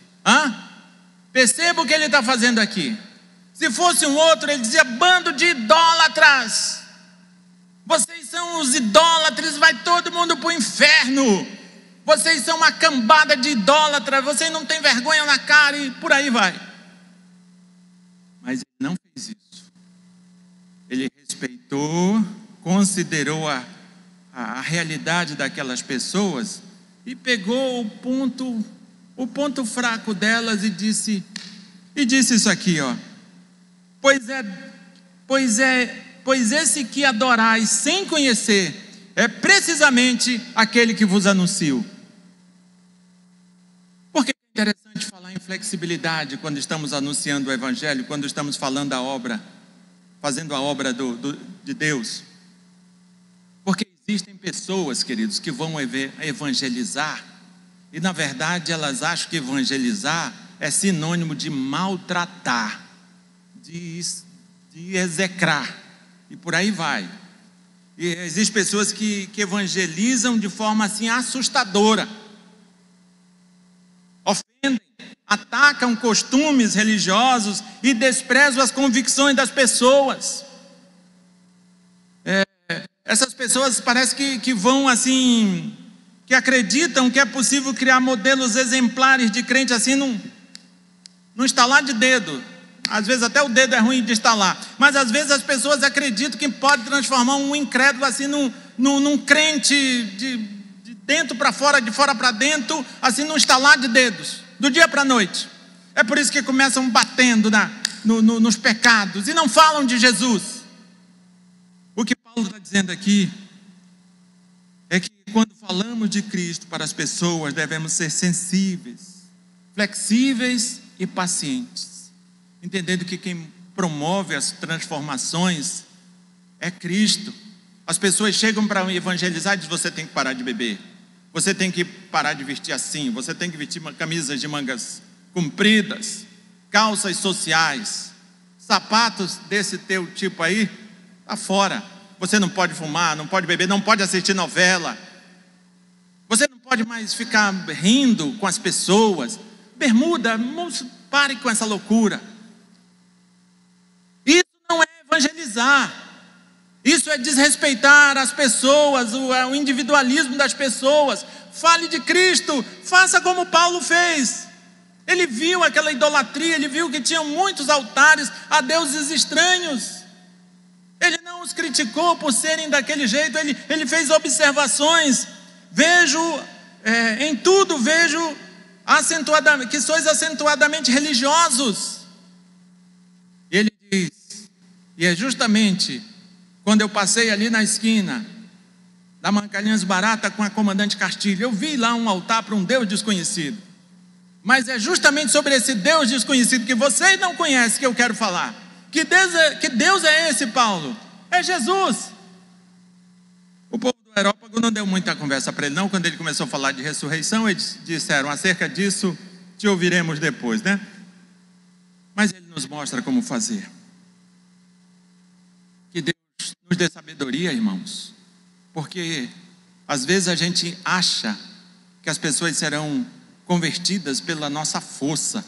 Perceba o que ele está fazendo aqui. Se fosse um outro, ele dizia: bando de idólatras, vocês são os idólatras, vai todo mundo para o inferno, vocês são uma cambada de idólatras, vocês não têm vergonha na cara, e por aí vai. Mas ele não fez isso. Ele respeitou, considerou a realidade daquelas pessoas e pegou o ponto fraco delas e disse isso aqui, pois esse que adorais sem conhecer é precisamente aquele que vos anuncio. Porque é interessante falar em flexibilidade quando estamos anunciando o Evangelho, quando estamos falando a obra, fazendo a obra de Deus. Porque existem pessoas, queridos, que vão evangelizar e na verdade elas acham que evangelizar é sinônimo de maltratar, de execrar, e por aí vai. E existem pessoas que evangelizam de forma assim assustadora, ofendem, atacam costumes religiosos e desprezam as convicções das pessoas. Essas pessoas parece que vão assim, que acreditam que é possível criar modelos exemplares de crente assim num estalar de dedo. Às vezes até o dedo é ruim de estalar, mas às vezes as pessoas acreditam que pode transformar um incrédulo assim num crente de dentro para fora, de fora para dentro, assim num estalar de dedos, do dia para a noite. É por isso que começam batendo nos pecados e não falam de Jesus. O que Paulo está dizendo aqui é que quando falamos de Cristo para as pessoas, devemos ser sensíveis, flexíveis e pacientes, entendendo que quem promove as transformações é Cristo. As pessoas chegam para evangelizar e dizem: você tem que parar de beber, você tem que parar de vestir assim, você tem que vestir camisas de mangas compridas, calças sociais, sapatos desse teu tipo aí, está fora. Você não pode fumar, não pode beber, não pode assistir novela, você não pode mais ficar rindo com as pessoas. Bermuda, moço, pare com essa loucura. Isso não é evangelizar, isso é desrespeitar as pessoas, o individualismo das pessoas. Fale de Cristo, faça como Paulo fez. Ele viu aquela idolatria, ele viu que tinham muitos altares a deuses estranhos. Ele não os criticou por serem daquele jeito, ele fez observações. Vejo, em tudo vejo que sois acentuadamente religiosos. E ele diz, e é justamente quando eu passei ali na esquina da Mancalhães Barata com a comandante Castilho, eu vi lá um altar para um Deus desconhecido. Mas é justamente sobre esse Deus desconhecido que vocês não conhecem que eu quero falar. Que Deus é esse, Paulo? É Jesus. O povo do Areópago não deu muita conversa para ele não. Quando ele começou a falar de ressurreição, eles disseram, acerca disso te ouviremos depois, né? Mas ele nos mostra como fazer. Que Deus nos dê sabedoria, irmãos. Porque às vezes a gente acha que as pessoas serão convertidas pela nossa força,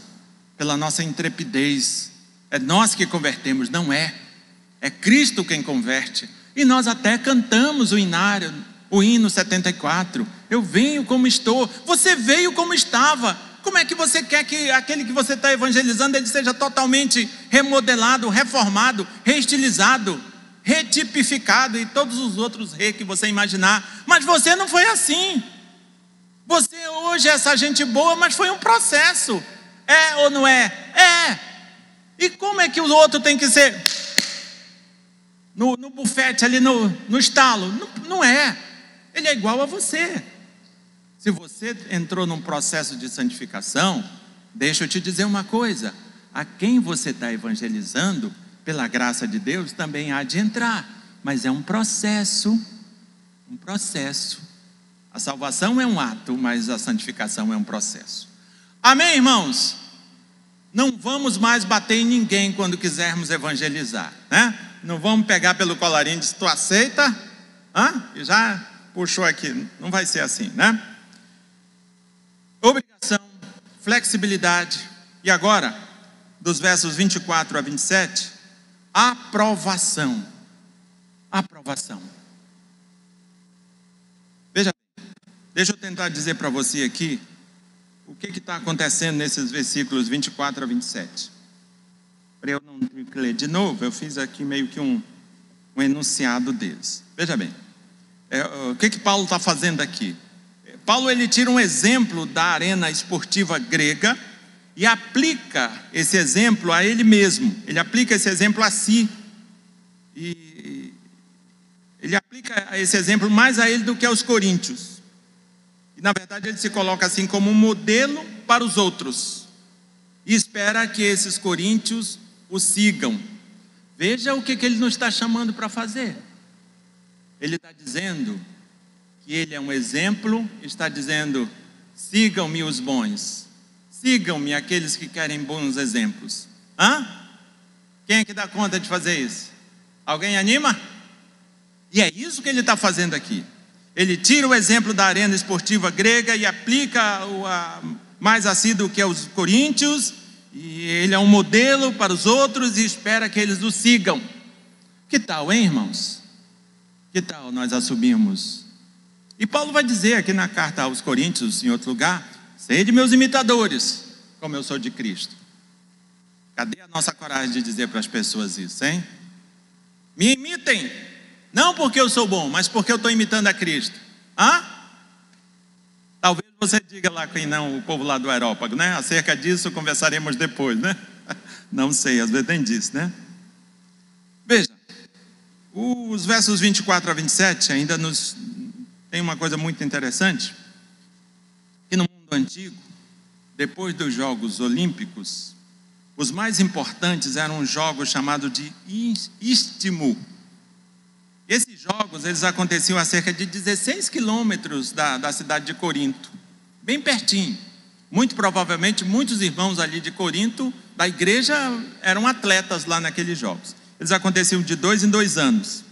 pela nossa intrepidez. É nós que convertemos, não é. É Cristo quem converte. E nós até cantamos o inário, o hino 74. Eu venho como estou. Você veio como estava. Como é que você quer que aquele que você está evangelizando, ele seja totalmente remodelado, reformado, reestilizado, retipificado e todos os outros que você imaginar? Mas você não foi assim. Você hoje é essa gente boa, mas foi um processo. É ou não é? É. E como é que o outro tem que ser? No bufete ali, no estalo? Não é. Ele é igual a você. Se você entrou num processo de santificação, deixa eu te dizer uma coisa. A quem você está evangelizando, pela graça de Deus, também há de entrar. Mas é um processo. Um processo. A salvação é um ato, mas a santificação é um processo. Amém, irmãos? Não vamos mais bater em ninguém quando quisermos evangelizar, né? Não vamos pegar pelo colarinho e dizer, tu aceita? E já puxou aqui. Não vai ser assim, né? Obrigação, flexibilidade. E agora, dos versos 24 a 27, aprovação. Aprovação. Veja, deixa eu tentar dizer para você aqui o que está acontecendo nesses versículos 24 a 27. Para eu não ler de novo, eu fiz aqui meio que um enunciado deles. Veja bem, o que Paulo está fazendo aqui? Paulo, ele tira um exemplo da arena esportiva grega e aplica esse exemplo a ele mesmo. Ele aplica esse exemplo a si. E ele aplica esse exemplo mais a ele do que aos coríntios. E na verdade ele se coloca assim como um modelo para os outros. E espera que esses coríntios o sigam. Veja o que ele nos está chamando para fazer. Ele está dizendo que ele é um exemplo, está dizendo, sigam-me os bons. Sigam-me aqueles que querem bons exemplos. Quem é que dá conta de fazer isso? Alguém anima? E é isso que ele está fazendo aqui. Ele tira o exemplo da arena esportiva grega e aplica mais assíduo que aos coríntios, e ele é um modelo para os outros e espera que eles o sigam. Que tal, hein, irmãos? Que tal nós assumirmos? E Paulo vai dizer aqui na carta aos coríntios, em outro lugar, sede meus imitadores, como eu sou de Cristo. Cadê a nossa coragem de dizer para as pessoas isso, hein? Me imitem, não porque eu sou bom, mas porque eu estou imitando a Cristo. Talvez você diga lá quem não, o povo lá do Areópago, né? Acerca disso conversaremos depois, né? Não sei, às vezes nem disso, né? Veja, os versos 24 a 27 ainda nos tem uma coisa muito interessante, que no mundo antigo, depois dos Jogos Olímpicos, os mais importantes eram os jogos chamados de Istmo. Esses jogos, eles aconteciam a cerca de 16 quilômetros da cidade de Corinto, bem pertinho. Muito provavelmente, muitos irmãos ali de Corinto, da igreja, eram atletas lá naqueles jogos. Eles aconteciam de 2 em 2 anos.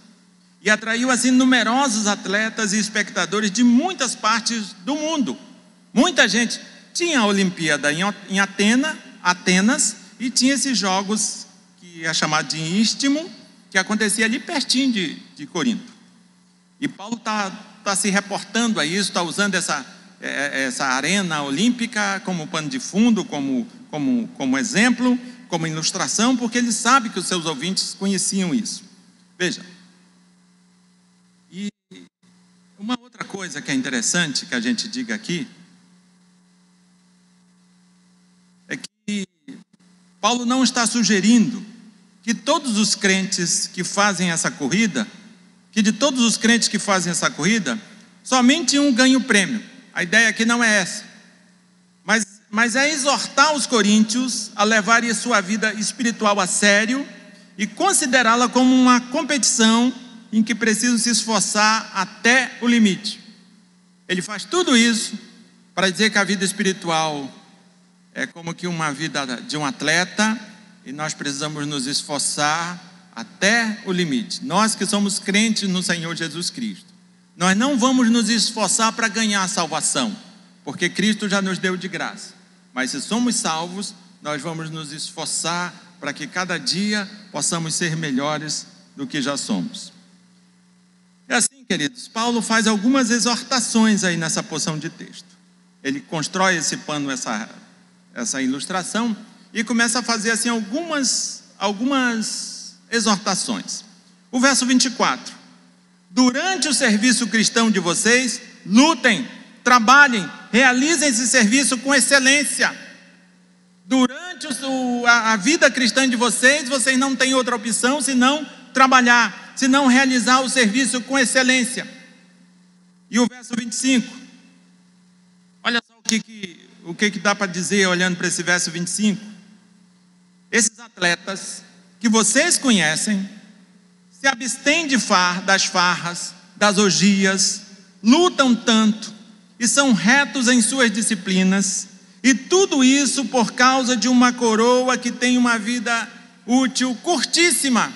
E atraiu assim numerosos atletas e espectadores de muitas partes do mundo. Muita gente. Tinha a Olimpíada em Atenas, e tinha esses jogos que é chamado de Istmo, que acontecia ali pertinho de Corinto. E Paulo está se reportando a isso, está usando essa arena olímpica como pano de fundo, como exemplo, como ilustração, porque ele sabe que os seus ouvintes conheciam isso. Veja, Uma outra coisa que é interessante que a gente diga aqui é que Paulo não está sugerindo que todos os crentes que fazem essa corrida, que de todos os crentes que fazem essa corrida, somente um ganha o prêmio. A ideia aqui não é essa. Mas é exortar os coríntios a levarem a sua vida espiritual a sério e considerá-la como uma competição em que precisam se esforçar até o limite. Ele faz tudo isso para dizer que a vida espiritual é como que uma vida de um atleta e nós precisamos nos esforçar até o limite. Nós que somos crentes no Senhor Jesus Cristo, nós não vamos nos esforçar para ganhar a salvação, porque Cristo já nos deu de graça. Mas se somos salvos, nós vamos nos esforçar para que cada dia possamos ser melhores do que já somos. É assim, queridos, Paulo faz algumas exortações aí nessa porção de texto. Ele constrói esse pano, essa ilustração, e começa a fazer assim algumas exortações. O verso 24: durante o serviço cristão de vocês, lutem, trabalhem, realizem esse serviço com excelência. Durante a vida cristã de vocês, vocês não têm outra opção senão trabalhar, senão realizar o serviço com excelência. E o verso 25, olha só o que dá para dizer olhando para esse verso 25. Esses atletas que vocês conhecem se abstêm das farras, das orgias, lutam tanto e são retos em suas disciplinas, e tudo isso por causa de uma coroa que tem uma vida útil curtíssima,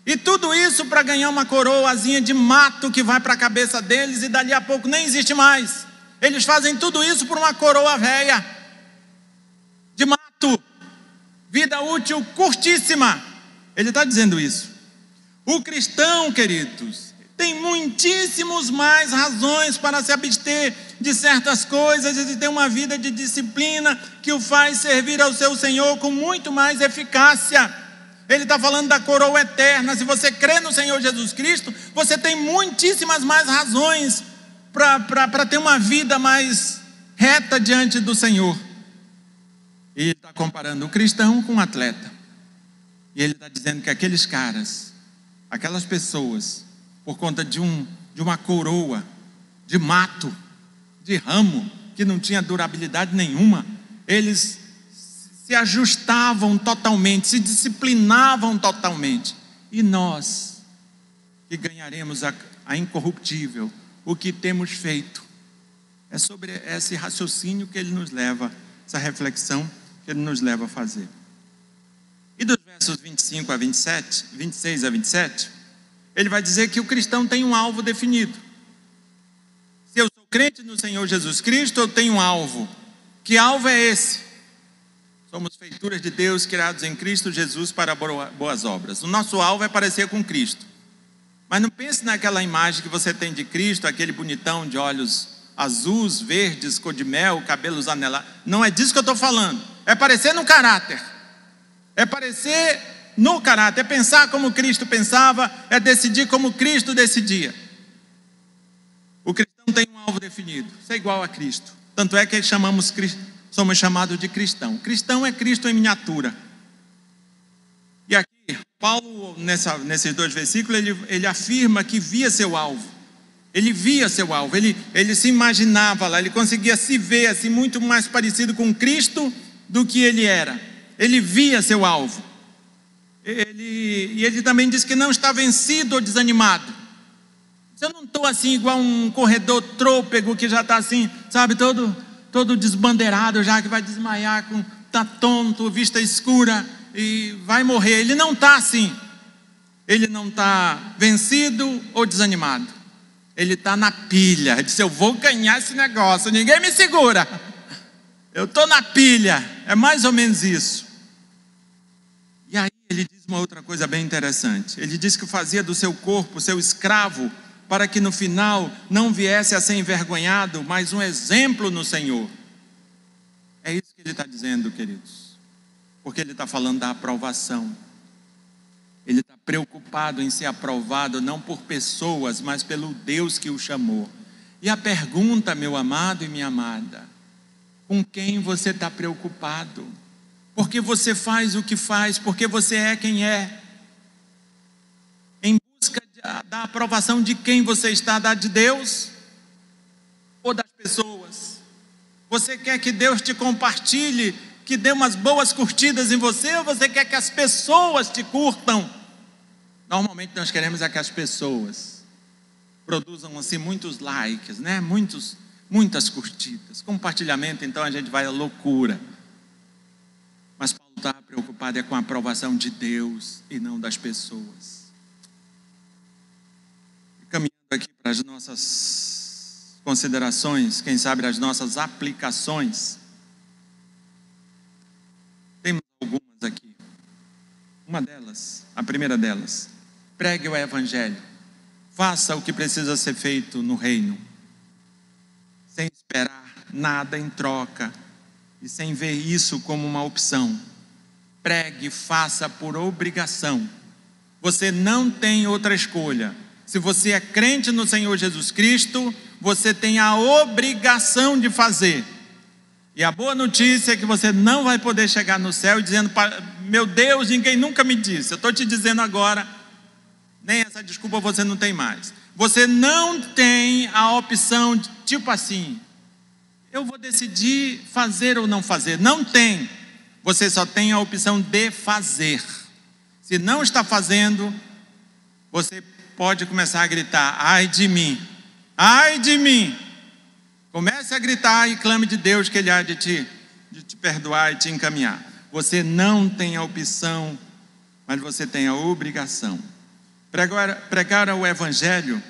e tudo isso para ganhar uma coroazinha de mato que vai para a cabeça deles e dali a pouco nem existe mais. Eles fazem tudo isso por uma coroa velha de mato, vida útil curtíssima. Ele está dizendo isso. O cristão, queridos, tem muitíssimos mais razões para se abster de certas coisas e de ter uma vida de disciplina que o faz servir ao seu Senhor com muito mais eficácia. Ele está falando da coroa eterna. Se você crê no Senhor Jesus Cristo, você tem muitíssimas mais razões para ter uma vida mais reta diante do Senhor. E ele está comparando o cristão com o atleta. E ele está dizendo que aqueles caras, aquelas pessoas, por conta de uma coroa de mato, de ramo, que não tinha durabilidade nenhuma, eles se ajustavam totalmente, se disciplinavam totalmente. E nós, que ganharemos a incorruptível, o que temos feito? É sobre esse raciocínio que ele nos leva, essa reflexão que ele nos leva a fazer. E dos versos 25 a 27, 26 a 27, ele vai dizer que o cristão tem um alvo definido. Se eu sou crente no Senhor Jesus Cristo, eu tenho um alvo. Que alvo é esse? Somos feituras de Deus, criados em Cristo Jesus para boas obras. O nosso alvo é parecer com Cristo. Mas não pense naquela imagem que você tem de Cristo, aquele bonitão de olhos azuis, verdes, cor de mel, cabelos anelados. Não é disso que eu estou falando. É parecer no caráter. É parecer no caráter. É pensar como Cristo pensava. É decidir como Cristo decidia. O cristão tem um alvo definido. Ser igual a Cristo. Tanto é que somos chamados de cristão. Cristão é Cristo em miniatura. E aqui, Paulo, nesses dois versículos, ele afirma que via seu alvo. Ele via seu alvo, ele se imaginava lá, ele conseguia se ver assim, muito mais parecido com Cristo do que ele era. Ele via seu alvo. E ele também diz que não está vencido ou desanimado. Eu não estou assim igual um corredor trôpego que já está assim, sabe, todo desbandeirado já, que vai desmaiar, está tonto, vista escura e vai morrer. Ele não está assim. Ele não está vencido ou desanimado. Ele está na pilha. Ele disse: eu vou ganhar esse negócio, ninguém me segura. Eu estou na pilha. É mais ou menos isso. E aí ele diz uma outra coisa bem interessante. Ele diz que fazia do seu corpo seu escravo, para que no final não viesse a ser envergonhado, mas um exemplo no Senhor. É isso que ele está dizendo, queridos. Porque ele está falando da aprovação. Ele está preocupado em ser aprovado não por pessoas, mas pelo Deus que o chamou. E a pergunta, meu amado e minha amada, com quem você está preocupado? Por que você faz o que faz? Por que você é quem é? Em busca da aprovação de quem você está? Da de Deus ou das pessoas? Você quer que Deus te compartilhe, que dê umas boas curtidas em você, ou você quer que as pessoas te curtam? Normalmente nós queremos é que as pessoas produzam assim muitos likes, né? Muitas curtidas, compartilhamento, então a gente vai à loucura. Mas Paulo está preocupado com a aprovação de Deus e não das pessoas. E caminhando aqui para as nossas considerações, quem sabe as nossas aplicações, temos algumas aqui. Uma delas, a primeira delas, pregue o evangelho, faça o que precisa ser feito no reino, sem esperar nada em troca e sem ver isso como uma opção. Pregue, faça por obrigação. Você não tem outra escolha. Se você é crente no Senhor Jesus Cristo, você tem a obrigação de fazer. E a boa notícia é que você não vai poder chegar no céu dizendo: meu Deus, ninguém nunca me disse. Eu estou te dizendo agora, nem essa desculpa você não tem mais. Você não tem a opção de, tipo assim, eu vou decidir fazer ou não fazer. Não tem. Você só tem a opção de fazer. Se não está fazendo, você pode começar a gritar: ai de mim, ai de mim. Comece a gritar e clame de Deus que Ele há de te perdoar e te encaminhar. Você não tem a opção, mas você tem a obrigação. Pregar o evangelho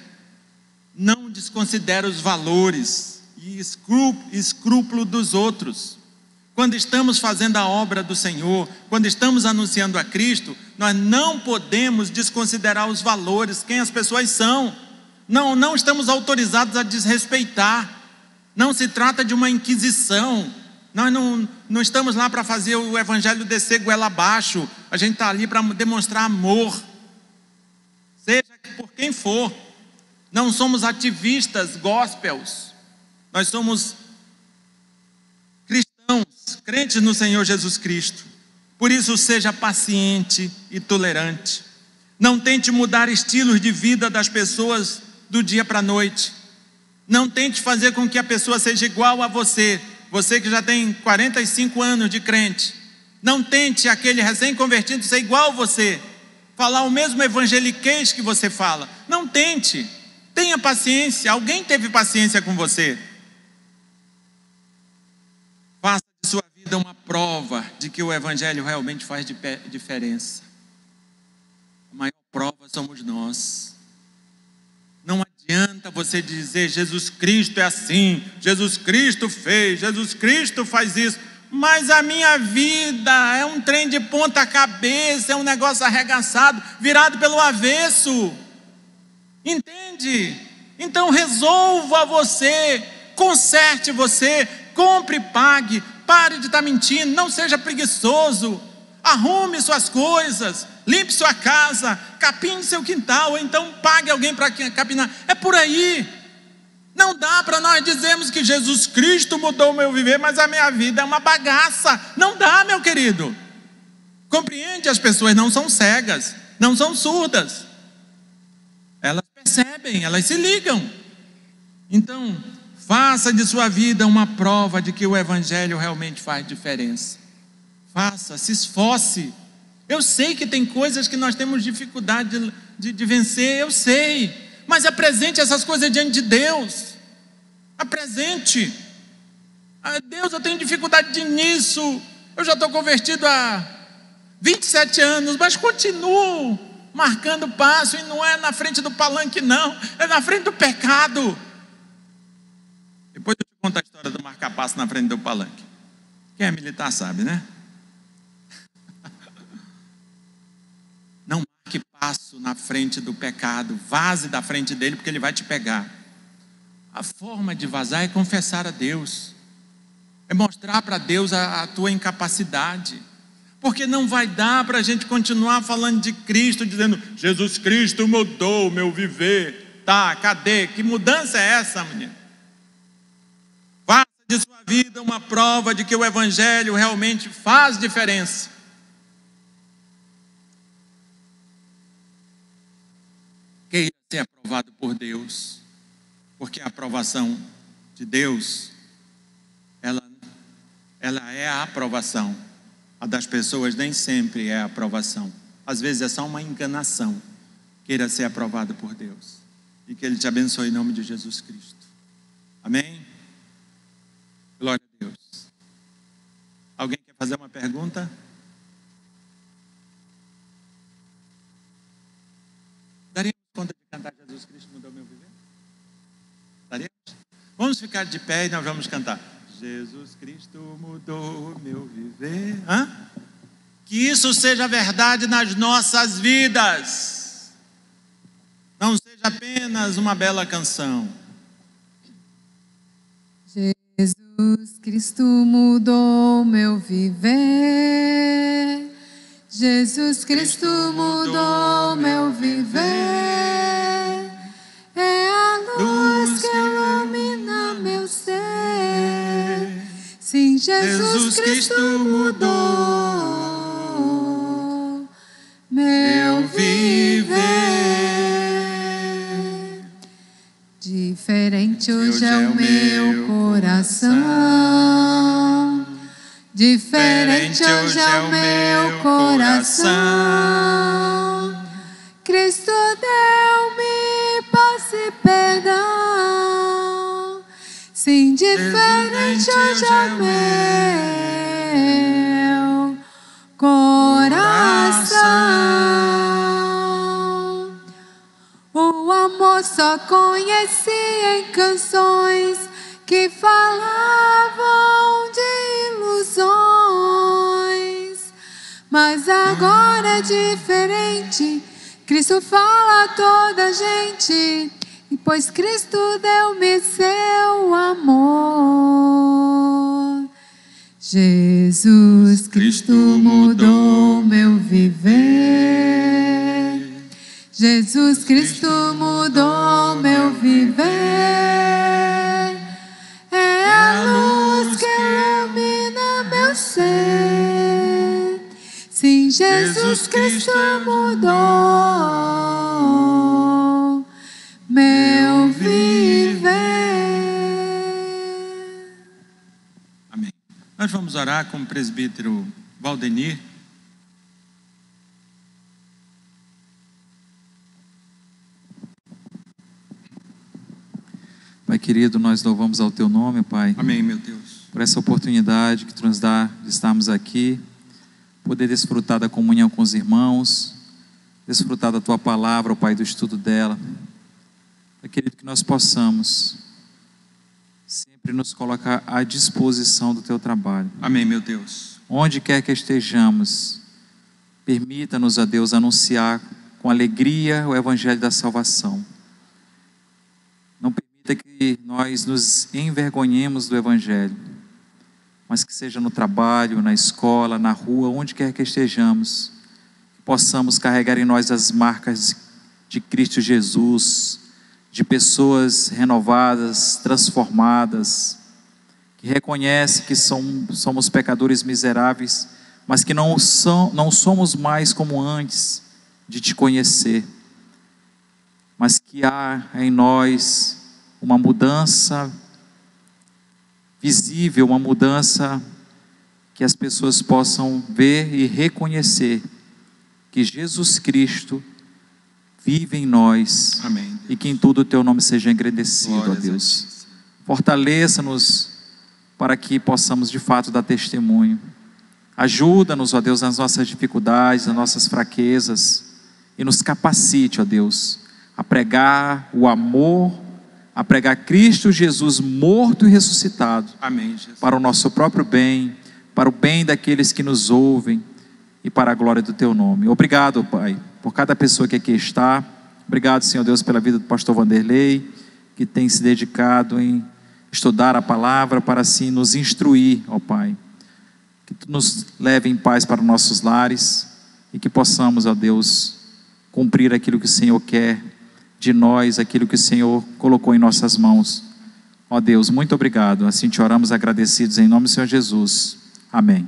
não desconsidera os valores e escrúpulo dos outros. Quando estamos fazendo a obra do Senhor, quando estamos anunciando a Cristo, nós não podemos desconsiderar os valores, quem as pessoas são. Não estamos autorizados a desrespeitar. Não se trata de uma inquisição. Nós não estamos lá para fazer o evangelho descer goela abaixo. A gente está ali para demonstrar amor, seja por quem for. Não somos ativistas gospels. Nós somos cristãos, crentes no Senhor Jesus Cristo. Por isso, seja paciente e tolerante. Não tente mudar estilos de vida das pessoas do dia para a noite. Não tente fazer com que a pessoa seja igual a você. Você que já tem 45 anos de crente. Não tente aquele recém-convertido ser igual a você, falar o mesmo evangeliquez que você fala. Não tente. Tenha paciência. Alguém teve paciência com você. Faça de sua vida uma prova de que o evangelho realmente faz diferença. A maior prova somos nós. Não adianta você dizer: Jesus Cristo é assim, Jesus Cristo fez, Jesus Cristo faz isso, mas a minha vida é um trem de ponta cabeça, é um negócio arregaçado, virado pelo avesso. Entende? Então resolva você, conserte você, compre e pague, pare de estar mentindo, não seja preguiçoso, arrume suas coisas, limpe sua casa, capine seu quintal, ou então pague alguém para capinar. É por aí. Não dá para nós dizermos que Jesus Cristo mudou o meu viver, mas a minha vida é uma bagaça. Não dá, meu querido. Compreende? As pessoas não são cegas, não são surdas. Elas percebem, elas se ligam. Então, faça de sua vida uma prova de que o evangelho realmente faz diferença. Faça, se esforce. Eu sei que tem coisas que nós temos dificuldade de vencer, eu sei. Mas apresente essas coisas diante de Deus. Apresente. Deus, eu tenho dificuldade nisso. Eu já estou convertido há 27 anos, mas continuo marcando passo, e não é na frente do palanque não, é na frente do pecado. Depois eu te conto a história do marcar passo na frente do palanque. Quem é militar sabe, né? Não marque passo na frente do pecado, vaze da frente dele, porque ele vai te pegar. A forma de vazar é confessar a Deus, é mostrar para Deus a tua incapacidade. Porque não vai dar para a gente continuar falando de Cristo, dizendo, Jesus Cristo mudou o meu viver. Tá, cadê? Que mudança é essa, menino? Faça de sua vida uma prova de que o Evangelho realmente faz diferença. Queira ser aprovado por Deus, porque a aprovação de Deus, ela é a aprovação. A das pessoas nem sempre é a aprovação. Às vezes é só uma enganação. Queira ser aprovado por Deus. E que Ele te abençoe em nome de Jesus Cristo. Amém? Glória a Deus. Alguém quer fazer uma pergunta? Daríamos conta de cantar Jesus Cristo mudou meu viver? Daríamos? Vamos ficar de pé e nós vamos cantar. Jesus Cristo mudou meu viver. Que isso seja verdade nas nossas vidas. Não seja apenas uma bela canção. Jesus Cristo mudou meu viver. Jesus Cristo mudou meu viver. É a luz que ilumina meu ser. Sim, Jesus Cristo mudou meu viver. Diferente hoje é o meu coração. Diferente hoje é o meu coração. Cristo deu-me paz e perdão. Sim, diferente hoje é o meu coração. O amor só conheci em canções que falavam de ilusões. Mas agora é diferente. Cristo fala a toda a gente. E pois Cristo deu-me seu amor. Jesus Cristo mudou meu viver. Jesus Cristo mudou meu viver. É a luz que ilumina meu ser. Sim, Jesus Cristo mudou meu viver. Amém. Nós vamos orar com o presbítero Valdenir. Pai querido, nós louvamos ao Teu nome, Pai. Amém, meu Deus. Por essa oportunidade que Tu nos dá de estarmos aqui, poder desfrutar da comunhão com os irmãos, desfrutar da Tua palavra, ó Pai, do estudo dela. Pai querido, que nós possamos sempre nos colocar à disposição do Teu trabalho. Amém, meu Deus. Onde quer que estejamos, permita-nos, ó Deus, anunciar com alegria o Evangelho da salvação. Não permita que nós nos envergonhemos do Evangelho, mas que seja no trabalho, na escola, na rua, onde quer que estejamos, que possamos carregar em nós as marcas de Cristo Jesus, de pessoas renovadas, transformadas, que reconhecem que somos pecadores miseráveis, mas que não somos mais como antes de Te conhecer, mas que há em nós uma mudança visível, uma mudança que as pessoas possam ver e reconhecer que Jesus Cristo vive em nós. Amém. E que em tudo o Teu nome seja engrandecido, ó Glórias Deus. Fortaleça-nos para que possamos de fato dar testemunho. Ajuda-nos, ó Deus, nas nossas dificuldades, nas nossas fraquezas, e nos capacite, ó Deus, a pregar o amor, a pregar Cristo Jesus morto e ressuscitado. Amém, Jesus. Para o nosso próprio bem, para o bem daqueles que nos ouvem e para a glória do Teu nome. Obrigado, Pai, por cada pessoa que aqui está. Obrigado, Senhor Deus, pela vida do pastor Vanderlei, que tem se dedicado em estudar a palavra para assim nos instruir, ó Pai. que Tu nos leve em paz para nossos lares e que possamos, ó Deus, cumprir aquilo que o Senhor quer de nós, aquilo que o Senhor colocou em nossas mãos. Ó Deus, muito obrigado. Assim te oramos agradecidos em nome do Senhor Jesus. Amém.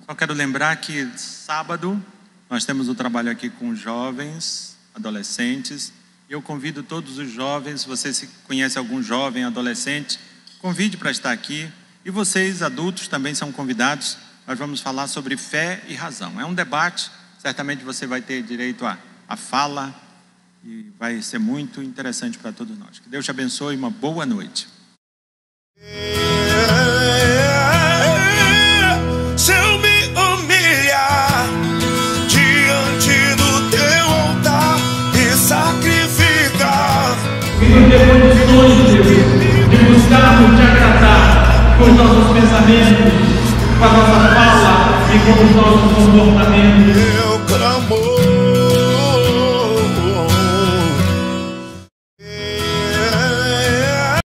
Só quero lembrar que sábado nós temos um trabalho aqui com jovens, adolescentes. Eu convido todos os jovens, se você conhece algum jovem, adolescente, convide para estar aqui. E vocês, adultos, também são convidados. Nós vamos falar sobre fé e razão. É um debate, certamente você vai ter direito à fala e vai ser muito interessante para todos nós. Que Deus te abençoe e uma boa noite. Se eu me humilhar diante do teu altar e sacrificar, E nos dê condições, Deus, de buscarmos te agradar com os nossos pensamentos, com a nossa fala e com os nossos comportamentos.